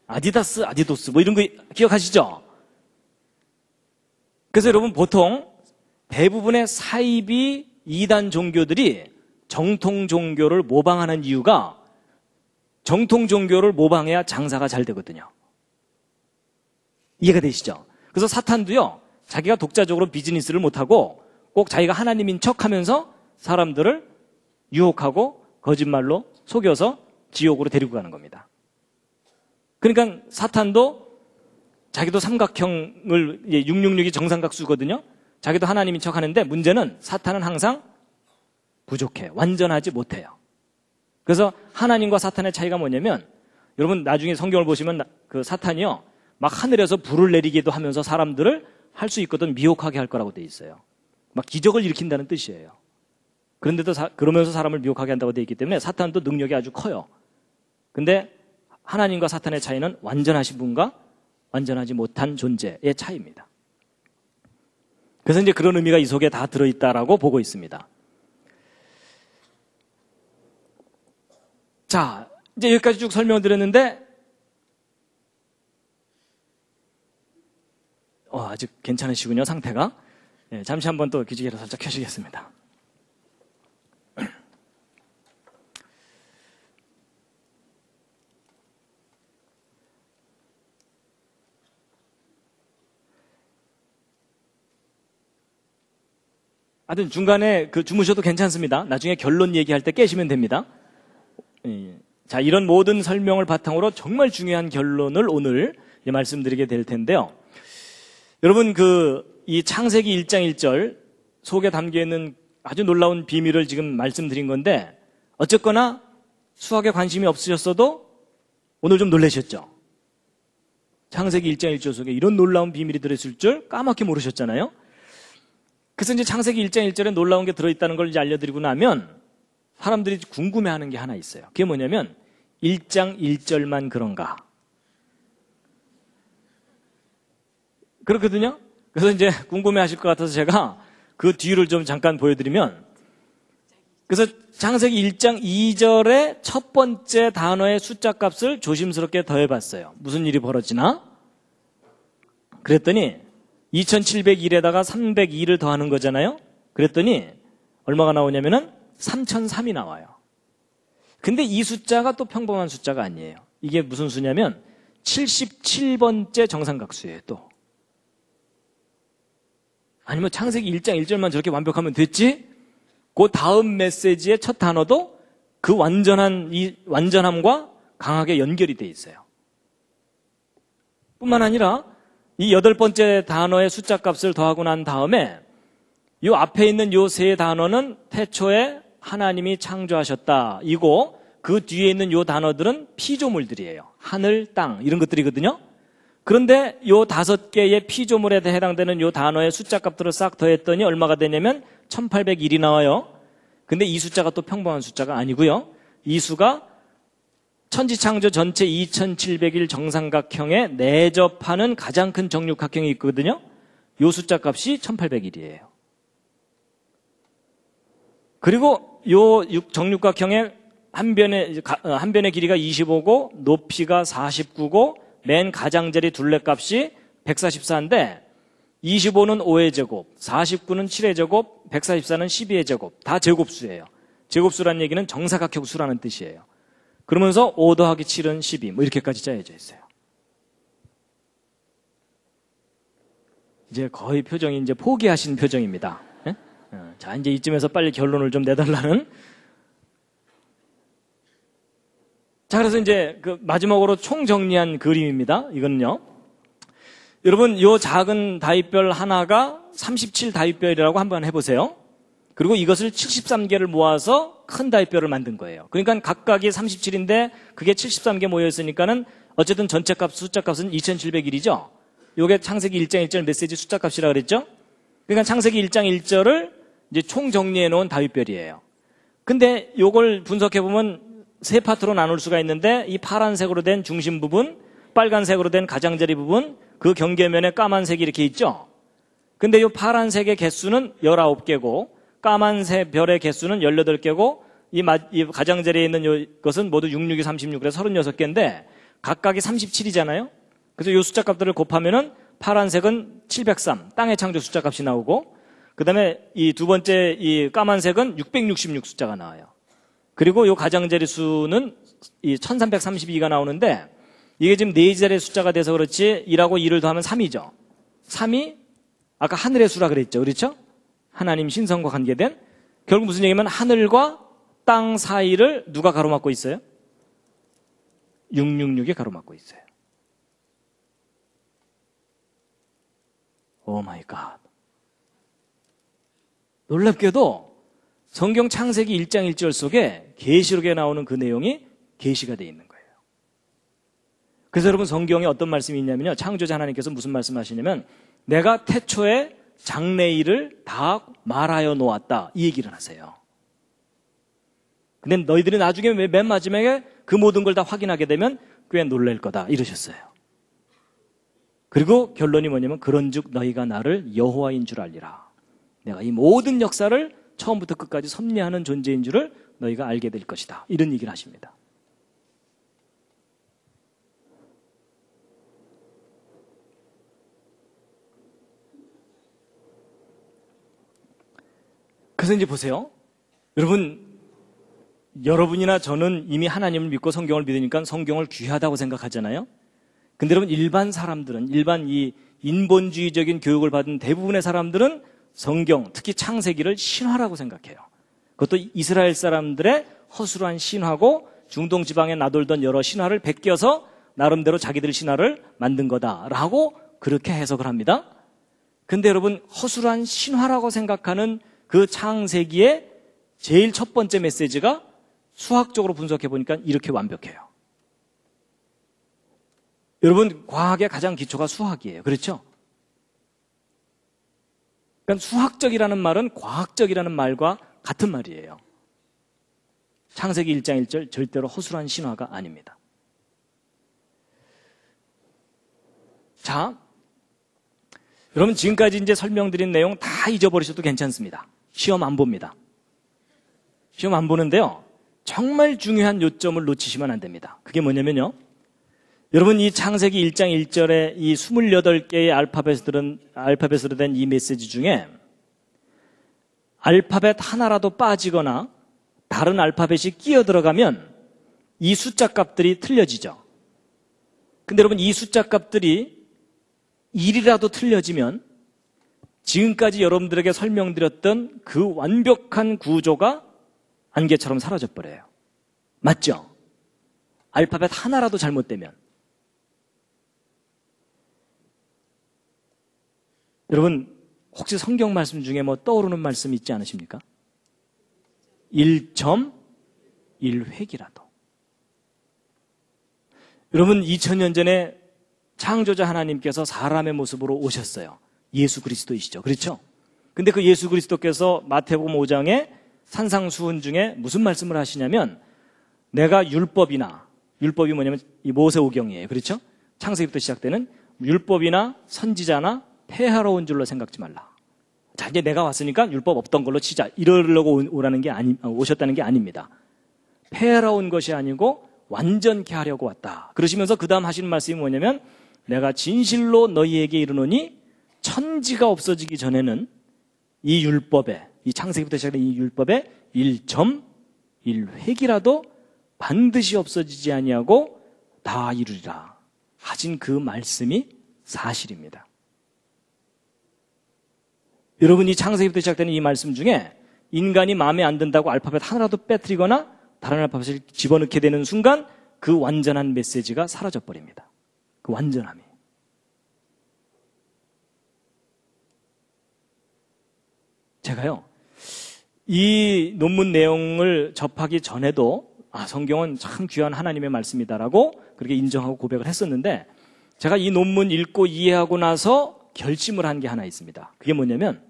아디다스, 아디도스 뭐 이런 거 기억하시죠? 그래서 여러분 보통 대부분의 사이비 이단 종교들이 정통 종교를 모방하는 이유가 정통 종교를 모방해야 장사가 잘 되거든요. 이해가 되시죠? 그래서 사탄도요, 자기가 독자적으로 비즈니스를 못하고 꼭 자기가 하나님인 척하면서 사람들을 유혹하고 거짓말로 속여서 지옥으로 데리고 가는 겁니다. 그러니까 사탄도 자기도 삼각형을 666이 정삼각수거든요. 자기도 하나님인 척하는데 문제는 사탄은 항상 부족해. 완전하지 못해요. 그래서 하나님과 사탄의 차이가 뭐냐면, 여러분 나중에 성경을 보시면 그 사탄이요, 막 하늘에서 불을 내리기도 하면서 사람들을 할 수 있거든 미혹하게 할 거라고 돼 있어요. 막 기적을 일으킨다는 뜻이에요. 그런데도 그러면서 사람을 미혹하게 한다고 돼 있기 때문에 사탄도 능력이 아주 커요. 근데 하나님과 사탄의 차이는 완전하신 분과 완전하지 못한 존재의 차이입니다. 그래서 이제 그런 의미가 이 속에 다 들어있다라고 보고 있습니다. 자, 이제 여기까지 쭉 설명을 드렸는데, 아직 괜찮으시군요, 상태가. 네, 잠시 한번 또 기지개를 살짝 켜시겠습니다. 하여튼 중간에 주무셔도 괜찮습니다. 나중에 결론 얘기할 때 깨시면 됩니다. 자, 이런 모든 설명을 바탕으로 정말 중요한 결론을 오늘 말씀드리게 될 텐데요. 여러분, 이 창세기 1장 1절 속에 담겨있는 아주 놀라운 비밀을 지금 말씀드린 건데, 어쨌거나 수학에 관심이 없으셨어도 오늘 좀 놀라셨죠? 창세기 1장 1절 속에 이런 놀라운 비밀이 들어있을 줄 까맣게 모르셨잖아요? 그래서 이제 창세기 1장 1절에 놀라운 게 들어있다는 걸 이제 알려드리고 나면 사람들이 궁금해하는 게 하나 있어요. 그게 뭐냐면 1장 1절만 그런가? 그렇거든요? 그래서 이제 궁금해하실 것 같아서 제가 그 뒤를 좀 잠깐 보여드리면, 그래서 창세기 1장 2절의 첫 번째 단어의 숫자 값을 조심스럽게 더해봤어요. 무슨 일이 벌어지나? 그랬더니 2701에다가 302를 더하는 거잖아요. 그랬더니 얼마가 나오냐면은 3003이 나와요. 근데 이 숫자가 또 평범한 숫자가 아니에요. 이게 무슨 수냐면 77번째 정삼각수예요. 또 아니면 창세기 1장 1절만 저렇게 완벽하면 됐지? 그 다음 메시지의 첫 단어도 그 완전함과 강하게 연결이 돼 있어요. 뿐만 아니라 이 8번째 단어의 숫자 값을 더하고 난 다음에 이 앞에 있는 이 세 단어는 태초에 하나님이 창조하셨다 이고, 그 뒤에 있는 이 단어들은 피조물들이에요. 하늘, 땅 이런 것들이거든요. 그런데 이 5개의 피조물에 해당되는 이 단어의 숫자 값들을 싹 더했더니 얼마가 되냐면 1801이 나와요. 근데 이 숫자가 또 평범한 숫자가 아니고요. 이 수가 천지창조 전체 2701 정삼각형에 내접하는 가장 큰 정육각형이 있거든요. 이 숫자 값이 1801이에요. 그리고 이 정육각형의 한 변의 길이가 25고 높이가 49고 맨 가장자리 둘레값이 144인데 25는 5의 제곱, 49는 7의 제곱, 144는 12의 제곱, 다 제곱수예요. 제곱수라는 얘기는 정사각형 수라는 뜻이에요. 그러면서 5 더하기 7은 12, 뭐 이렇게까지 짜여져 있어요. 이제 거의 표정이 이제 포기하신 표정입니다. 네? 자, 이제 이쯤에서 빨리 결론을 좀 내달라는. 자, 그래서 이제 마지막으로 총정리한 그림입니다. 이거는요. 여러분, 이 작은 다윗별 하나가 37 다윗별이라고 한번 해보세요. 그리고 이것을 73개를 모아서 큰 다윗별을 만든 거예요. 그러니까 각각이 37인데 그게 73개 모여있으니까는 어쨌든 전체 값, 숫자 값은 2701이죠. 요게 창세기 1장 1절 메시지 숫자 값이라 그랬죠. 그러니까 창세기 1장 1절을 이제 총 정리해 놓은 다윗별이에요. 근데 요걸 분석해 보면 세 파트로 나눌 수가 있는데, 이 파란색으로 된 중심 부분, 빨간색으로 된 가장자리 부분, 그 경계면에 까만색이 이렇게 있죠. 근데 이 파란색의 개수는 19개고 까만색 별의 개수는 18개고 이 가장자리에 있는 이것은 모두 66이 36그래서 36개인데 각각이 37이잖아요. 그래서 이 숫자 값들을 곱하면은 파란색은 703, 땅의 창조 숫자 값이 나오고, 그 다음에 이 두 번째 이 까만색은 666 숫자가 나와요. 그리고 이 가장자리 수는 이 1332가 나오는데 이게 지금 4자리의 숫자가 돼서 그렇지 1하고 2를 더하면 3이죠. 3이 아까 하늘의 수라 그랬죠. 그렇죠? 하나님 신성과 관계된 결국 무슨 얘기냐면 하늘과 땅 사이를 누가 가로막고 있어요? 666이 가로막고 있어요. 오 마이 갓. 놀랍게도 성경 창세기 1장 1절 속에 계시록에 나오는 그 내용이 계시가 되어 있는 거예요. 그래서 여러분 성경에 어떤 말씀이 있냐면요. 창조자 하나님께서 무슨 말씀하시냐면 내가 태초에 장래일을 다 말하여 놓았다. 이 얘기를 하세요. 근데 너희들이 나중에 맨 마지막에 그 모든 걸 다 확인하게 되면 꽤 놀랄 거다. 이러셨어요. 그리고 결론이 뭐냐면 그런즉 너희가 나를 여호와인 줄 알리라. 내가 이 모든 역사를 처음부터 끝까지 섭리하는 존재인 줄을 너희가 알게 될 것이다. 이런 얘기를 하십니다. 그래서 이제 보세요. 여러분이나 저는 이미 하나님을 믿고 성경을 믿으니까 성경을 귀하다고 생각하잖아요. 근데 여러분 일반 사람들은 일반 이 인본주의적인 교육을 받은 대부분의 사람들은 성경, 특히 창세기를 신화라고 생각해요. 그것도 이스라엘 사람들의 허술한 신화고 중동 지방에 나돌던 여러 신화를 베껴서 나름대로 자기들 신화를 만든 거다라고 그렇게 해석을 합니다. 근데 여러분 허술한 신화라고 생각하는 그 창세기의 제일 첫 번째 메시지가 수학적으로 분석해 보니까 이렇게 완벽해요. 여러분 과학의 가장 기초가 수학이에요. 그렇죠? 그러니까 수학적이라는 말은 과학적이라는 말과 같은 말이에요. 창세기 1장 1절 절대로 허술한 신화가 아닙니다. 자, 여러분 지금까지 이제 설명드린 내용 다 잊어버리셔도 괜찮습니다. 시험 안 봅니다. 시험 안 보는데요. 정말 중요한 요점을 놓치시면 안 됩니다. 그게 뭐냐면요. 여러분 이 창세기 1장 1절에 이 28개의 알파벳으로 된 이 메시지 중에 알파벳 하나라도 빠지거나 다른 알파벳이 끼어 들어가면 이 숫자 값들이 틀려지죠. 근데 여러분 이 숫자 값들이 1이라도 틀려지면 지금까지 여러분들에게 설명드렸던 그 완벽한 구조가 안개처럼 사라져버려요. 맞죠? 알파벳 하나라도 잘못되면. 여러분 혹시 성경 말씀 중에 뭐 떠오르는 말씀 있지 않으십니까? 1.1획이라도. 여러분 2000년 전에 창조자 하나님께서 사람의 모습으로 오셨어요. 예수 그리스도이시죠. 그렇죠? 근데 그 예수 그리스도께서 마태복음 5장에 산상수훈 중에 무슨 말씀을 하시냐면 내가 율법이 뭐냐면 이 모세오경이에요. 그렇죠? 창세기부터 시작되는 율법이나 선지자나 폐하러 온 줄로 생각지 말라. 자, 이제 내가 왔으니까 율법 없던 걸로 치자. 이러려고 오셨다는 게 아닙니다. 폐하러 온 것이 아니고 완전케 하려고 왔다. 그러시면서 그 다음 하시는 말씀이 뭐냐면 내가 진실로 너희에게 이르노니 천지가 없어지기 전에는 이 율법에 이 창세기부터 시작된 이 율법에 1.1획이라도 반드시 없어지지 아니하고 다 이루리라 하신 그 말씀이 사실입니다. 여러분이 창세기부터 시작되는 이 말씀 중에 인간이 마음에 안 든다고 알파벳 하나라도 빼뜨리거나 다른 알파벳을 집어넣게 되는 순간 그 완전한 메시지가 사라져버립니다. 그 완전함이. 제가요, 이 논문 내용을 접하기 전에도 성경은 참 귀한 하나님의 말씀이다라고 그렇게 인정하고 고백을 했었는데 제가 이 논문 읽고 이해하고 나서 결심을 한 게 하나 있습니다. 그게 뭐냐면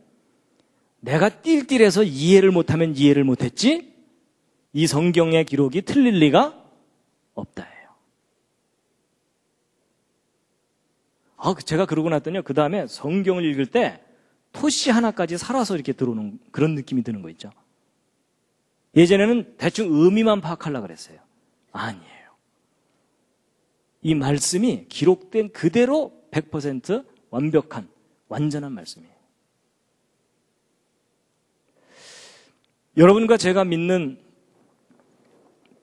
내가 띨띨해서 이해를 못하면 이해를 못했지 이 성경의 기록이 틀릴 리가 없다예요. 제가 그러고 났더니 그 다음에 성경을 읽을 때 토시 하나까지 살아서 이렇게 들어오는 그런 느낌이 드는 거 있죠. 예전에는 대충 의미만 파악하려고 그랬어요. 아니에요. 이 말씀이 기록된 그대로 100% 완벽한 완전한 말씀이에요. 여러분과 제가 믿는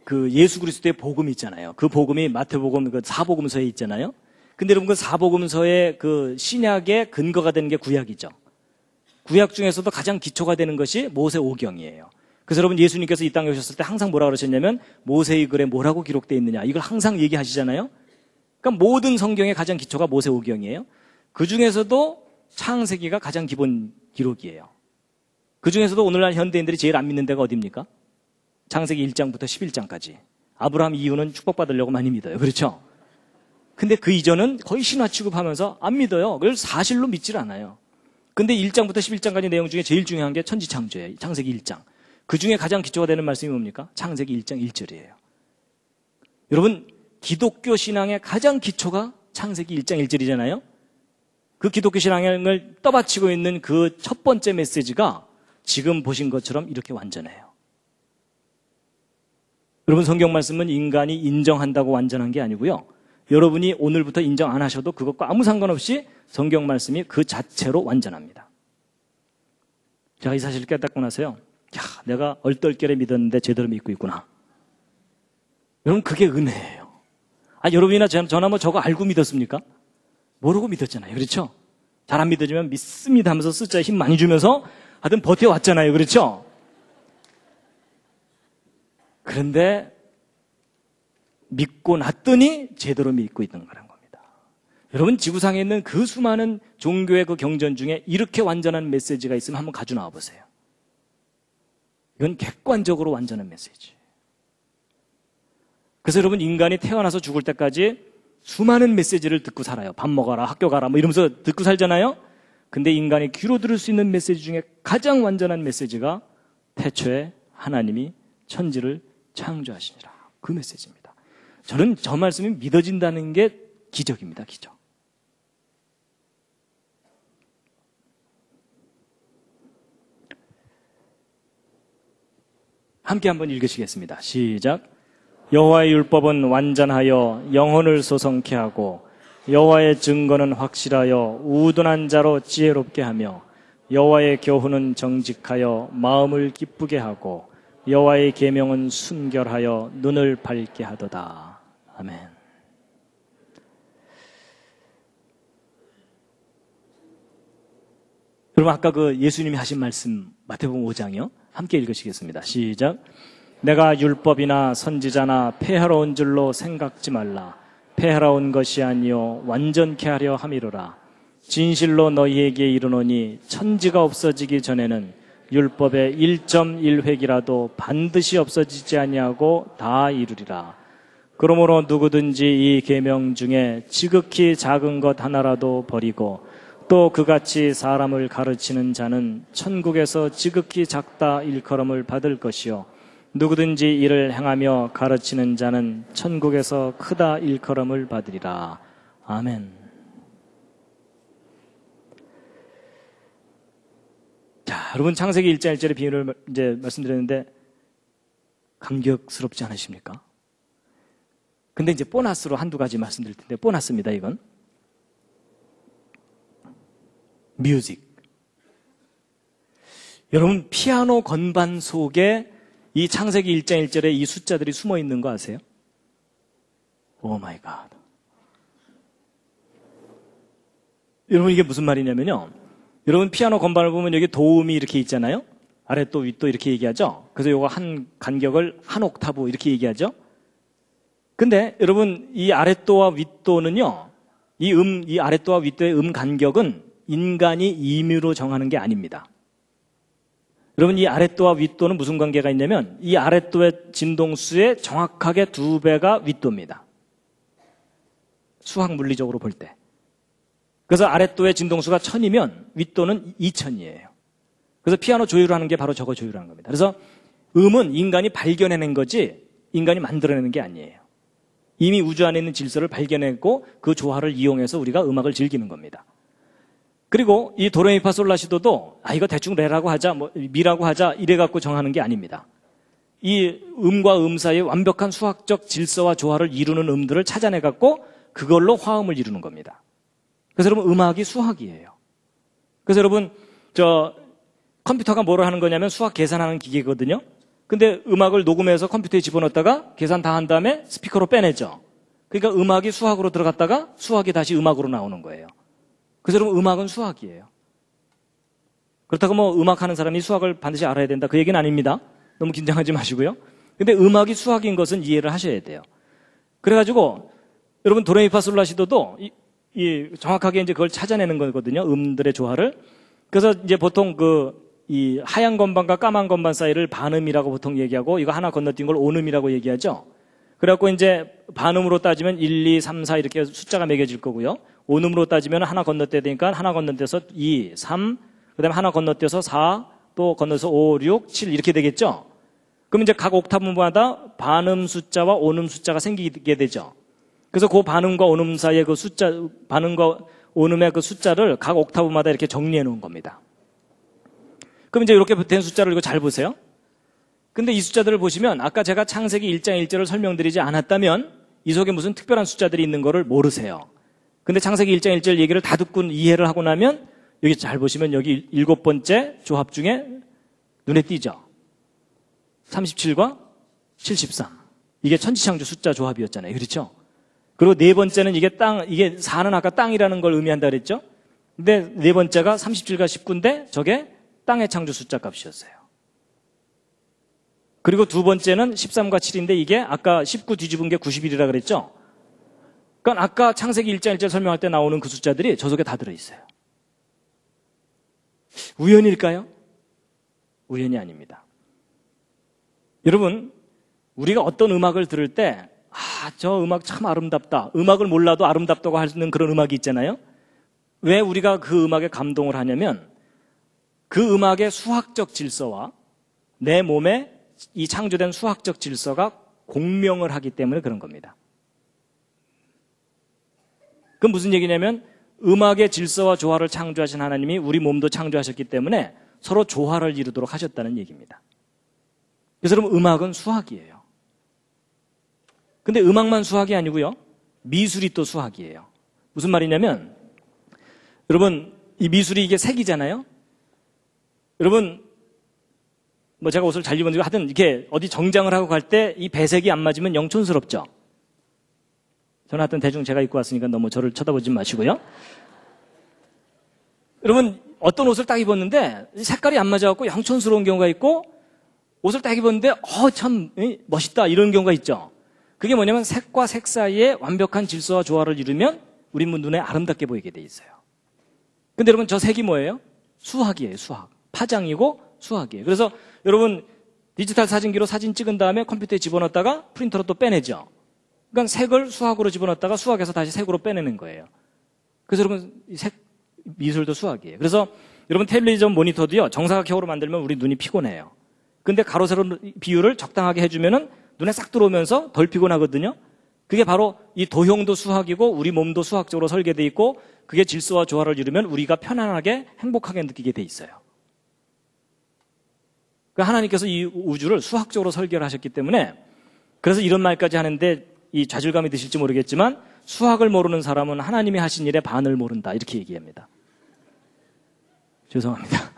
그 예수 그리스도의 복음이 있잖아요. 그 복음이 마태복음 그 사복음서에 있잖아요. 근데 여러분 그 사복음서의 그 신약의 근거가 되는 게 구약이죠. 구약 중에서도 가장 기초가 되는 것이 모세오경이에요. 그래서 여러분 예수님께서 이 땅에 오셨을 때 항상 뭐라고 그러셨냐면 모세의 글에 뭐라고 기록되어 있느냐 이걸 항상 얘기하시잖아요. 그러니까 모든 성경의 가장 기초가 모세오경이에요. 그 중에서도 창세기가 가장 기본 기록이에요. 그 중에서도 오늘날 현대인들이 제일 안 믿는 데가 어디입니까? 창세기 1장부터 11장까지. 아브라함 이후는 축복받으려고 많이 믿어요. 그렇죠? 근데 그 이전은 거의 신화 취급하면서 안 믿어요. 그걸 사실로 믿질 않아요. 근데 1장부터 11장까지 내용 중에 제일 중요한 게 천지창조예요. 창세기 1장. 그 중에 가장 기초가 되는 말씀이 뭡니까? 창세기 1장 1절이에요. 여러분, 기독교 신앙의 가장 기초가 창세기 1장 1절이잖아요? 그 기독교 신앙을 떠받치고 있는 그 첫 번째 메시지가 지금 보신 것처럼 이렇게 완전해요. 여러분, 성경 말씀은 인간이 인정한다고 완전한 게 아니고요. 여러분이 오늘부터 인정 안 하셔도 그것과 아무 상관없이 성경 말씀이 그 자체로 완전합니다. 제가 이 사실을 깨닫고 나서요. 야, 내가 얼떨결에 믿었는데 제대로 믿고 있구나. 여러분, 그게 은혜예요. 여러분이나 저나 뭐 저거 알고 믿었습니까? 모르고 믿었잖아요. 그렇죠? 잘 안 믿어지면 믿습니다 하면서 숫자에 힘 많이 주면서 하여튼 버텨왔잖아요. 그렇죠? 그런데 믿고 났더니 제대로 믿고 있던 거란 겁니다. 여러분, 지구상에 있는 그 수많은 종교의 그 경전 중에 이렇게 완전한 메시지가 있으면 한번 가져 나와 보세요. 이건 객관적으로 완전한 메시지. 그래서 여러분, 인간이 태어나서 죽을 때까지 수많은 메시지를 듣고 살아요. 밥 먹어라, 학교 가라 뭐 이러면서 듣고 살잖아요. 근데 인간이 귀로 들을 수 있는 메시지 중에 가장 완전한 메시지가 태초에 하나님이 천지를 창조하시니라. 그 메시지입니다. 저는 저 말씀이 믿어진다는 게 기적입니다. 기적. 함께 한번 읽으시겠습니다. 시작. 여호와의 율법은 완전하여 영혼을 소성케 하고 여호와의 증거는 확실하여 우둔한 자로 지혜롭게 하며 여호와의 교훈은 정직하여 마음을 기쁘게 하고 여호와의 계명은 순결하여 눈을 밝게 하도다. 아멘. 여러분, 아까 그 예수님이 하신 말씀 마태복음 5장이요. 함께 읽으시겠습니다. 시작. 내가 율법이나 선지자나 폐하러 온 줄로 생각지 말라. 폐하러 온 것이 아니요 완전케 하려 함이로라. 진실로 너희에게 이르노니 천지가 없어지기 전에는 율법의 1.1획이라도 반드시 없어지지 아니하고 다 이루리라. 그러므로 누구든지 이 계명 중에 지극히 작은 것 하나라도 버리고 또 그같이 사람을 가르치는 자는 천국에서 지극히 작다 일컬음을 받을 것이요 누구든지 이를 행하며 가르치는 자는 천국에서 크다 일컬음을 받으리라. 아멘. 자, 여러분, 창세기 1장 1절의 비유를 이제 말씀드렸는데 감격스럽지 않으십니까? 근데 이제 보너스로 한두 가지 말씀드릴 텐데, 보너스입니다, 이건. 뮤직. 여러분, 피아노 건반 속에 이 창세기 1장 1절에 이 숫자들이 숨어 있는 거 아세요? 오 마이 갓. 여러분, 이게 무슨 말이냐면요. 여러분, 피아노 건반을 보면 여기 도움이 이렇게 있잖아요. 아랫도 윗도 이렇게 얘기하죠. 그래서 요거 한 간격을 한 옥타브 이렇게 얘기하죠. 근데 여러분, 이 아랫도와 윗도는요, 이 아랫도와 윗도의 음 간격은 인간이 임의로 정하는 게 아닙니다. 여러분, 이 아랫도와 윗도는 무슨 관계가 있냐면 이 아랫도의 진동수의 정확하게 2배가 윗도입니다. 수학 물리적으로 볼 때. 그래서 아랫도의 진동수가 1000이면 윗도는 2000이에요. 그래서 피아노 조율하는 게 바로 저거 조율하는 겁니다. 그래서 음은 인간이 발견해낸 거지 인간이 만들어내는 게 아니에요. 이미 우주 안에 있는 질서를 발견했고 그 조화를 이용해서 우리가 음악을 즐기는 겁니다. 그리고 이 도레미파솔라시도도 이거 대충 레라고 하자, 뭐 미라고 하자 이래갖고 정하는 게 아닙니다. 이 음과 음 사이의 완벽한 수학적 질서와 조화를 이루는 음들을 찾아내갖고 그걸로 화음을 이루는 겁니다. 그래서 여러분, 음악이 수학이에요. 그래서 여러분, 컴퓨터가 뭐를 하는 거냐면 수학 계산하는 기계거든요. 근데 음악을 녹음해서 컴퓨터에 집어넣었다가 계산 다 한 다음에 스피커로 빼내죠. 그러니까 음악이 수학으로 들어갔다가 수학이 다시 음악으로 나오는 거예요. 그래서 여러분 음악은 수학이에요. 그렇다고 뭐 음악하는 사람이 수학을 반드시 알아야 된다 그 얘기는 아닙니다. 너무 긴장하지 마시고요. 근데 음악이 수학인 것은 이해를 하셔야 돼요. 그래가지고 여러분 도레미파솔라시도도 정확하게 이제 그걸 찾아내는 거거든요. 음들의 조화를. 그래서 이제 보통 이 하얀 건반과 까만 건반 사이를 반음이라고 보통 얘기하고 이거 하나 건너뛴 걸 오음이라고 얘기하죠. 그래갖고 이제 반음으로 따지면 1, 2, 3, 4 이렇게 숫자가 매겨질 거고요. 오음으로 따지면 하나 건너뛰어야 되니까 하나 건너뛰어서 2, 3, 그 다음에 하나 건너뛰어서 4, 또 건너서 5, 6, 7 이렇게 되겠죠. 그럼 이제 각 옥타브마다 반음 숫자와 온음 숫자가 생기게 되죠. 그래서 그 반음과 온음 사이의 그 숫자, 반음과 온음의 그 숫자를 각 옥타브마다 이렇게 정리해 놓은 겁니다. 그럼 이제 이렇게 된 숫자를 이거 잘 보세요. 근데 이 숫자들을 보시면 아까 제가 창세기 1장 1절을 설명드리지 않았다면 이 속에 무슨 특별한 숫자들이 있는 거를 모르세요. 근데 창세기 1장 1절 얘기를 다 듣고 이해를 하고 나면 여기 잘 보시면 여기 7번째 조합 중에 눈에 띄죠. 37과 73. 이게 천지창조 숫자 조합이었잖아요. 그렇죠? 그리고 네 번째는 이게 4는 아까 땅이라는 걸 의미한다 그랬죠? 근데 네 번째가 37과 19인데 저게 땅의 창조 숫자 값이었어요. 그리고 두 번째는 13과 7인데 이게 아까 19 뒤집은 게 91이라 그랬죠? 그러니까 아까 창세기 1장 1절 설명할 때 나오는 그 숫자들이 저 속에 다 들어있어요. 우연일까요? 우연이 아닙니다. 여러분, 우리가 어떤 음악을 들을 때 저 음악 참 아름답다. 음악을 몰라도 아름답다고 하는 그런 음악이 있잖아요. 왜 우리가 그 음악에 감동을 하냐면 그 음악의 수학적 질서와 내 몸에 이 창조된 수학적 질서가 공명을 하기 때문에 그런 겁니다. 그건 무슨 얘기냐면 음악의 질서와 조화를 창조하신 하나님이 우리 몸도 창조하셨기 때문에 서로 조화를 이루도록 하셨다는 얘기입니다. 그래서 여러분 음악은 수학이에요. 근데 음악만 수학이 아니고요. 미술이 또 수학이에요. 무슨 말이냐면 여러분 이 미술이 이게 색이잖아요. 여러분 뭐 제가 옷을 잘 입었는데 하여튼 이렇게 어디 정장을 하고 갈 때 이 배색이 안 맞으면 영촌스럽죠. 저는 하여튼 대충 제가 입고 왔으니까 너무 저를 쳐다보지 마시고요. 여러분 어떤 옷을 딱 입었는데 색깔이 안 맞아갖고 영촌스러운 경우가 있고 옷을 딱 입었는데 참 멋있다 이런 경우가 있죠. 그게 뭐냐면 색과 색 사이에 완벽한 질서와 조화를 이루면 우리 눈에 아름답게 보이게 돼 있어요. 근데 여러분 저 색이 뭐예요? 수학이에요. 수학. 파장이고 수학이에요. 그래서 여러분 디지털 사진기로 사진 찍은 다음에 컴퓨터에 집어넣었다가 프린터로 또 빼내죠. 그러니까 색을 수학으로 집어넣었다가 수학에서 다시 색으로 빼내는 거예요. 그래서 여러분 색 미술도 수학이에요. 그래서 여러분 텔레비전 모니터도요. 정사각형으로 만들면 우리 눈이 피곤해요. 근데 가로 세로 비율을 적당하게 해주면은 눈에 싹 들어오면서 덜 피곤하거든요. 그게 바로 이 도형도 수학이고 우리 몸도 수학적으로 설계되어 있고 그게 질서와 조화를 이루면 우리가 편안하게 행복하게 느끼게 돼 있어요. 그러니까 하나님께서 이 우주를 수학적으로 설계를 하셨기 때문에 그래서 이런 말까지 하는데 이 좌절감이 드실지 모르겠지만 수학을 모르는 사람은 하나님이 하신 일의 반을 모른다 이렇게 얘기합니다. 죄송합니다.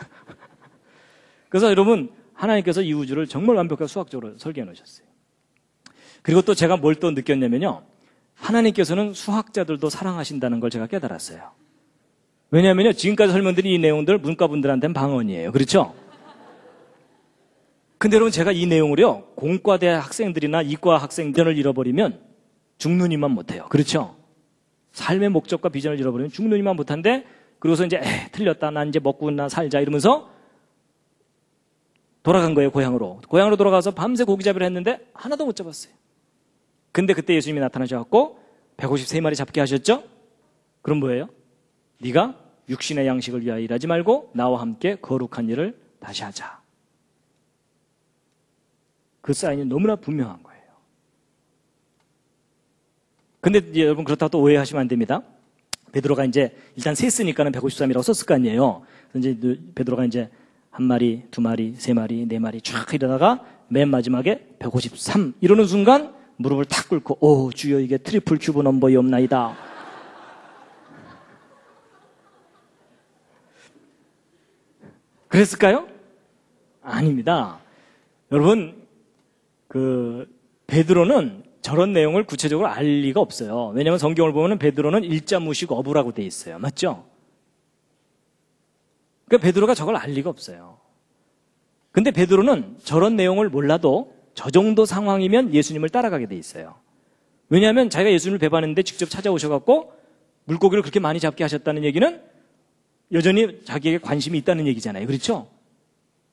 그래서 여러분 하나님께서 이 우주를 정말 완벽하게 수학적으로 설계해 놓으셨어요. 그리고 또 제가 뭘 또 느꼈냐면요. 하나님께서는 수학자들도 사랑하신다는 걸 제가 깨달았어요. 왜냐하면요. 지금까지 설명드린 이 내용들 문과분들한테는 방언이에요. 그렇죠? 근데 여러분 제가 이 내용을요. 공과대 학생들이나 이과 학생들을 잃어버리면 중눈이만 못해요. 그렇죠? 삶의 목적과 비전을 잃어버리면 중눈이만 못한데 그러고서 이제 틀렸다. 난 이제 먹고나 살자 이러면서 돌아간 거예요. 고향으로. 고향으로 돌아가서 밤새 고기잡이를 했는데 하나도 못 잡았어요. 근데 그때 예수님이 나타나셔서 153마리 잡게 하셨죠? 그럼 뭐예요? 네가 육신의 양식을 위하여 일하지 말고 나와 함께 거룩한 일을 다시 하자. 그 사인이 너무나 분명한 거예요. 근데 이제 여러분 그렇다고 또 오해하시면 안 됩니다. 베드로가 이제 일단 셌으니까는 153이라고 썼을 거 아니에요. 그래서 이제 베드로가 이제 한 마리, 두 마리, 세 마리, 네 마리 쫙 이러다가 맨 마지막에 153 이러는 순간 무릎을 탁 꿇고 오 주여 이게 트리플 큐브 넘버이옵나이다. 그랬을까요? 아닙니다. 여러분 베드로는 저런 내용을 구체적으로 알 리가 없어요. 왜냐하면 성경을 보면 베드로는 일자무식 어부라고 돼 있어요. 맞죠? 그러니까 베드로가 저걸 알 리가 없어요. 근데 베드로는 저런 내용을 몰라도 저 정도 상황이면 예수님을 따라가게 돼 있어요. 왜냐하면 자기가 예수님을 배반했는데 직접 찾아오셔갖고 물고기를 그렇게 많이 잡게 하셨다는 얘기는 여전히 자기에게 관심이 있다는 얘기잖아요. 그렇죠?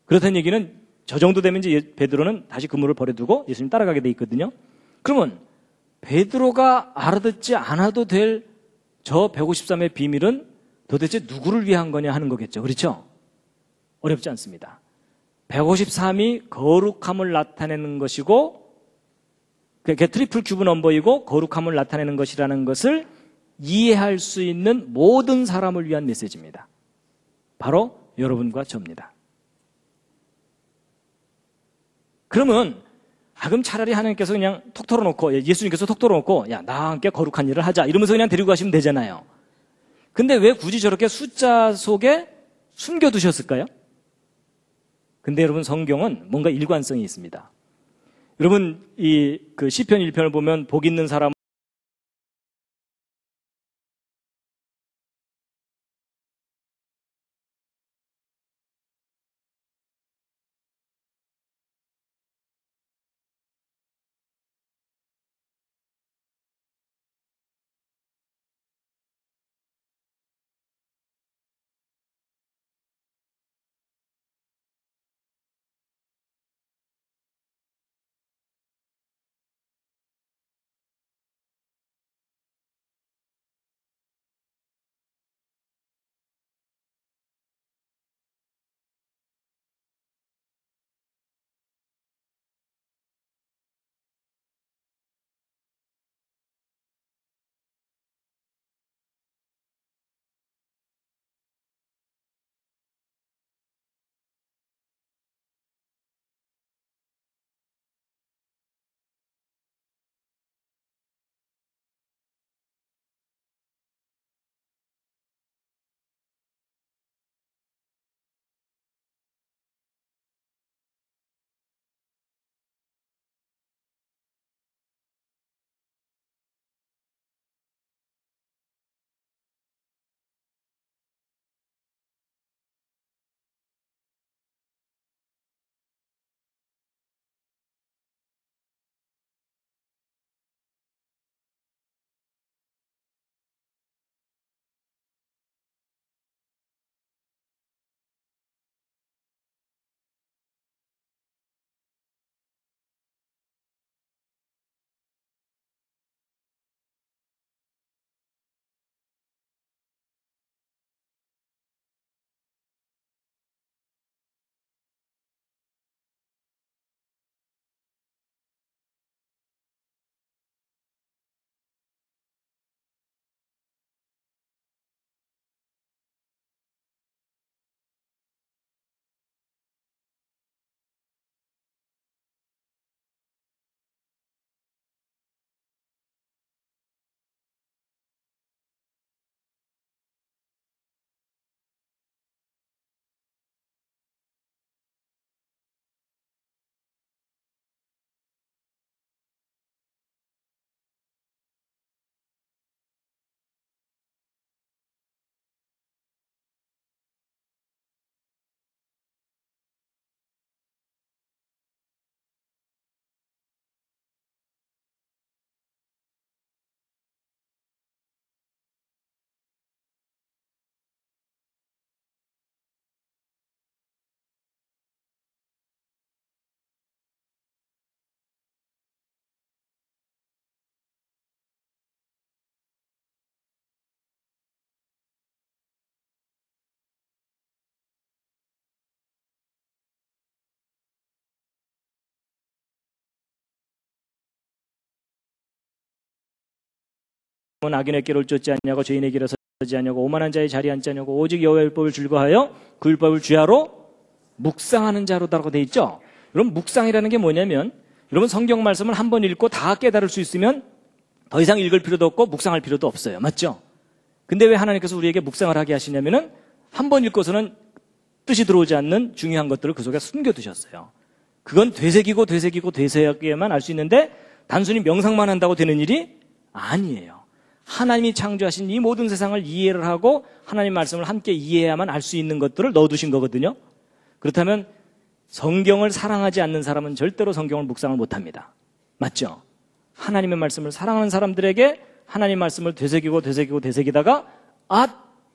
그렇다는 얘기는 저 정도 되면 이제 베드로는 다시 그물을 버려두고 예수님 따라가게 돼 있거든요. 그러면 베드로가 알아듣지 않아도 될 저 153의 비밀은 도대체 누구를 위한 거냐 하는 거겠죠. 그렇죠? 어렵지 않습니다. 153이 거룩함을 나타내는 것이고 그게 트리플 큐브 넘버이고 거룩함을 나타내는 것이라는 것을 이해할 수 있는 모든 사람을 위한 메시지입니다. 바로 여러분과 저입니다. 그러면 그럼 차라리 하나님께서 그냥 톡 털어놓고 예수님께서 톡 털어놓고 야 나와 함께 거룩한 일을 하자 이러면서 그냥 데리고 가시면 되잖아요. 근데 왜 굳이 저렇게 숫자 속에 숨겨두셨을까요? 근데 여러분 성경은 뭔가 일관성이 있습니다. 여러분 시편 1편을 보면 복 있는 사람 악인에게로 쫓지 않냐고 죄인에게로 서지 않냐고 오만한 자의 자리에 앉지 않냐고 오직 여호와의 율법을 즐거하여 그 율법을 주야로 묵상하는 자로다라고 돼 있죠. 여러분 묵상이라는 게 뭐냐면 여러분 성경 말씀을 한 번 읽고 다 깨달을 수 있으면 더 이상 읽을 필요도 없고 묵상할 필요도 없어요. 맞죠? 근데 왜 하나님께서 우리에게 묵상을 하게 하시냐면은 한 번 읽고서는 뜻이 들어오지 않는 중요한 것들을 그 속에 숨겨두셨어요. 그건 되새기게만 알 수 있는데 단순히 명상만 한다고 되는 일이 아니에요. 하나님이 창조하신 이 모든 세상을 이해를 하고 하나님 말씀을 함께 이해해야만 알 수 있는 것들을 넣어두신 거거든요. 그렇다면 성경을 사랑하지 않는 사람은 절대로 성경을 묵상을 못합니다. 맞죠? 하나님의 말씀을 사랑하는 사람들에게 하나님 말씀을 되새기다가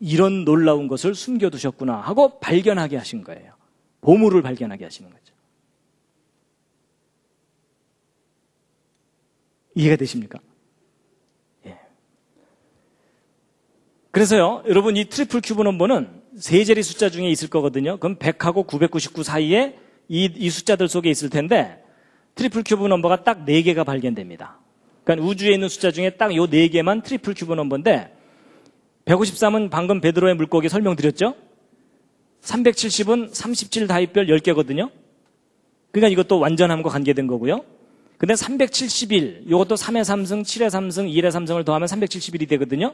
이런 놀라운 것을 숨겨두셨구나 하고 발견하게 하신 거예요. 보물을 발견하게 하시는 거죠. 이해가 되십니까? 예. 그래서요, 여러분 이 트리플 큐브 넘버는 세 자리 숫자 중에 있을 거거든요. 그럼 100하고 999 사이에 이 숫자들 속에 있을 텐데 트리플 큐브 넘버가 딱 4개가 발견됩니다. 그러니까 우주에 있는 숫자 중에 딱 요 4개만 트리플 큐브 넘버인데 153은 방금 베드로의 물고기 설명드렸죠? 370은 37 다입별 10개거든요. 그러니까 이것도 완전함과 관계된 거고요. 근데 371, 이것도 3의 3승, 7의 3승, 1의 3승을 더하면 371이 되거든요.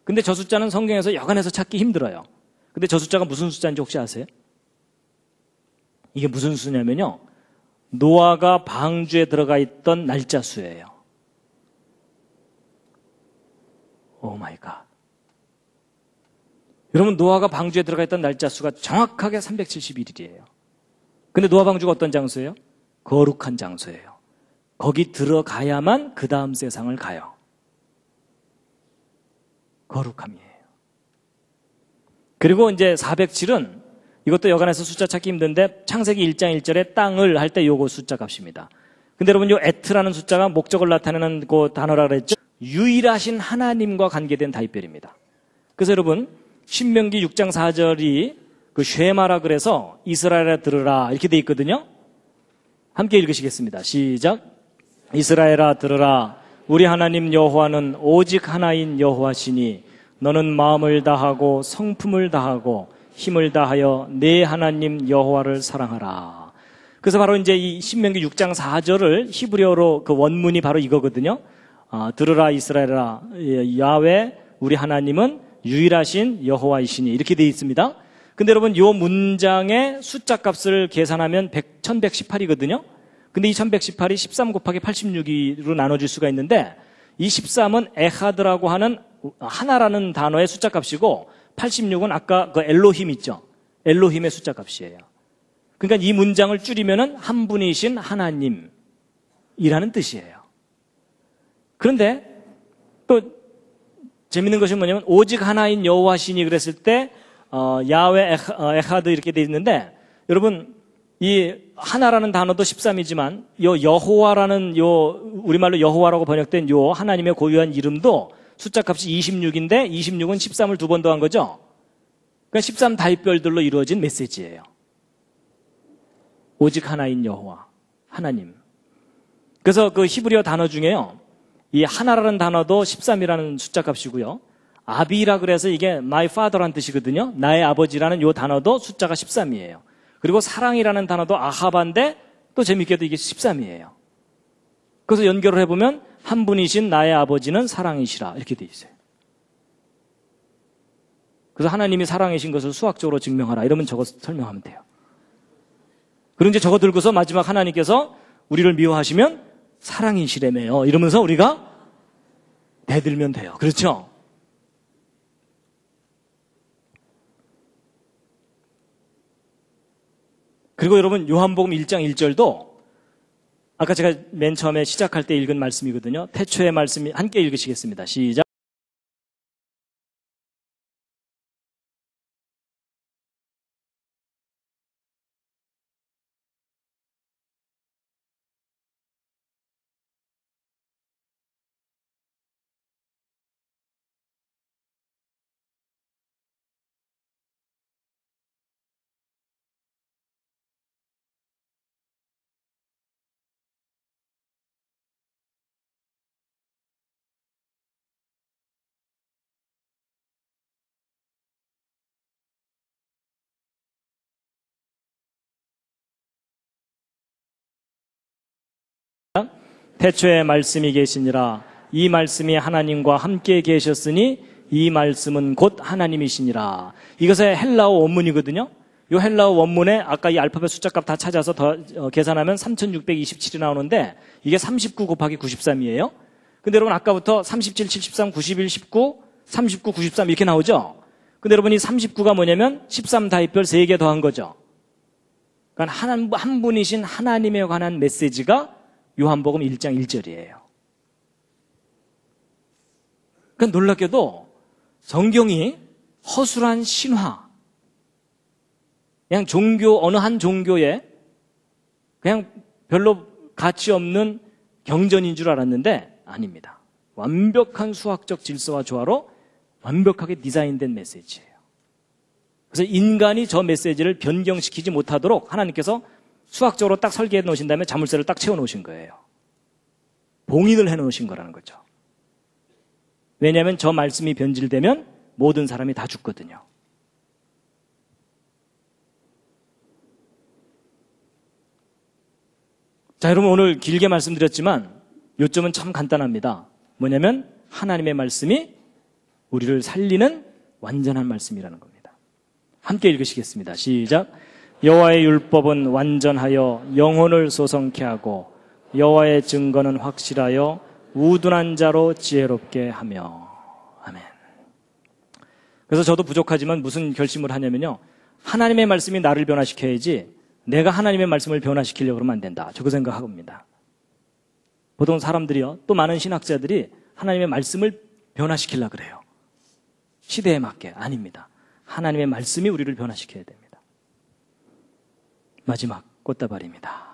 근데 저 숫자는 성경에서 여간해서 찾기 힘들어요. 근데 저 숫자가 무슨 숫자인지 혹시 아세요? 이게 무슨 수냐면요. 노아가 방주에 들어가 있던 날짜 수예요. 오 마이 갓. 여러분, 노아가 방주에 들어가 있던 날짜 수가 정확하게 371일이에요. 근데 노아 방주가 어떤 장소예요? 거룩한 장소예요. 거기 들어가야만 그 다음 세상을 가요. 거룩함이에요. 그리고 이제 407은 이것도 여간해서 숫자 찾기 힘든데 창세기 1장 1절에 땅을 할 때 요거 숫자 값입니다. 근데 여러분 요 에트라는 숫자가 목적을 나타내는 그 단어라 그랬죠? 유일하신 하나님과 관계된 다입별입니다. 그래서 여러분 신명기 6장 4절이 그 쉐마라 그래서 이스라엘아 들으라 이렇게 돼 있거든요. 함께 읽으시겠습니다. 시작. 이스라엘아 들으라. 우리 하나님 여호와는 오직 하나인 여호와시니 너는 마음을 다하고 성품을 다하고 힘을 다하여 내 하나님 여호와를 사랑하라. 그래서 바로 이제 이 신명기 6장 4절을 히브리어로 그 원문이 바로 이거거든요. 들으라 이스라엘아 야훼 우리 하나님은 유일하신 여호와이시니 이렇게 되어 있습니다. 근데 여러분 이 문장의 숫자 값을 계산하면 1118이거든요. 근데 이 1118이 13 곱하기 86으로 나눠질 수가 있는데 이 13은 에하드라고 하는 하나라는 단어의 숫자 값이고 86은 아까 그 엘로힘 있죠. 엘로힘의 숫자 값이에요. 그러니까 이 문장을 줄이면은 한 분이신 하나님이라는 뜻이에요. 그런데 또 재밌는 것이 뭐냐면 오직 하나인 여호와시니 그랬을 때 야훼 에하드 이렇게 돼 있는데 여러분 이 하나라는 단어도 13이지만 요 여호와라는 요 우리말로 여호와라고 번역된 요 하나님의 고유한 이름도 숫자 값이 26인데 26은 13을 두 번 더한 거죠. 그러니까 13 다입별들로 이루어진 메시지예요. 오직 하나인 여호와 하나님. 그래서 그 히브리어 단어 중에요. 이 하나라는 단어도 13이라는 숫자 값이고요. 아비라 그래서 이게 my father란 뜻이거든요. 나의 아버지라는 요 단어도 숫자가 13이에요. 그리고 사랑이라는 단어도 아하바인데 또 재밌게도 이게 13이에요. 그래서 연결을 해보면 한 분이신 나의 아버지는 사랑이시라 이렇게 돼 있어요. 그래서 하나님이 사랑이신 것을 수학적으로 증명하라 이러면 저거 설명하면 돼요. 그리고 이제 저거 들고서 마지막 하나님께서 우리를 미워하시면 사랑이시래매요 이러면서 우리가 대들면 돼요. 그렇죠? 그리고 여러분 요한복음 1장 1절도 아까 제가 맨 처음에 시작할 때 읽은 말씀이거든요. 태초의 말씀이 함께 읽으시겠습니다. 시작. 태초에 말씀이 계시니라. 이 말씀이 하나님과 함께 계셨으니 이 말씀은 곧 하나님이시니라. 이것의 헬라어 원문이거든요. 이 헬라어 원문에 아까 이 알파벳 숫자값 다 찾아서 계산하면 3627이 나오는데 이게 39 곱하기 93이에요. 근데 여러분 아까부터 37, 73, 91, 19, 39, 93 이렇게 나오죠? 근데 여러분 이 39가 뭐냐면 13 다입별 3개 더한 거죠. 그러니까 한 분이신 하나님에 관한 메시지가 요한복음 1장 1절이에요. 그러니까 놀랍게도 성경이 허술한 신화, 그냥 종교, 어느 한 종교에 그냥 별로 가치 없는 경전인 줄 알았는데 아닙니다. 완벽한 수학적 질서와 조화로 완벽하게 디자인된 메시지예요. 그래서 인간이 저 메시지를 변경시키지 못하도록 하나님께서 수학적으로 딱 설계해 놓으신 다음에 자물쇠를 딱 채워 놓으신 거예요. 봉인을 해 놓으신 거라는 거죠. 왜냐하면 저 말씀이 변질되면 모든 사람이 다 죽거든요. 자, 여러분 오늘 길게 말씀드렸지만 요점은 참 간단합니다. 뭐냐면 하나님의 말씀이 우리를 살리는 완전한 말씀이라는 겁니다. 함께 읽으시겠습니다. 시작. 여호와의 율법은 완전하여 영혼을 소성케 하고 여호와의 증거는 확실하여 우둔한 자로 지혜롭게 하며. 아멘. 그래서 저도 부족하지만 무슨 결심을 하냐면요, 하나님의 말씀이 나를 변화시켜야지 내가 하나님의 말씀을 변화시키려고 그러면 안 된다. 저 그 생각합니다. 보통 사람들이요, 또 많은 신학자들이 하나님의 말씀을 변화시키려고 그래요. 시대에 맞게. 아닙니다. 하나님의 말씀이 우리를 변화시켜야 됩니다. 마지막 꽃다발입니다.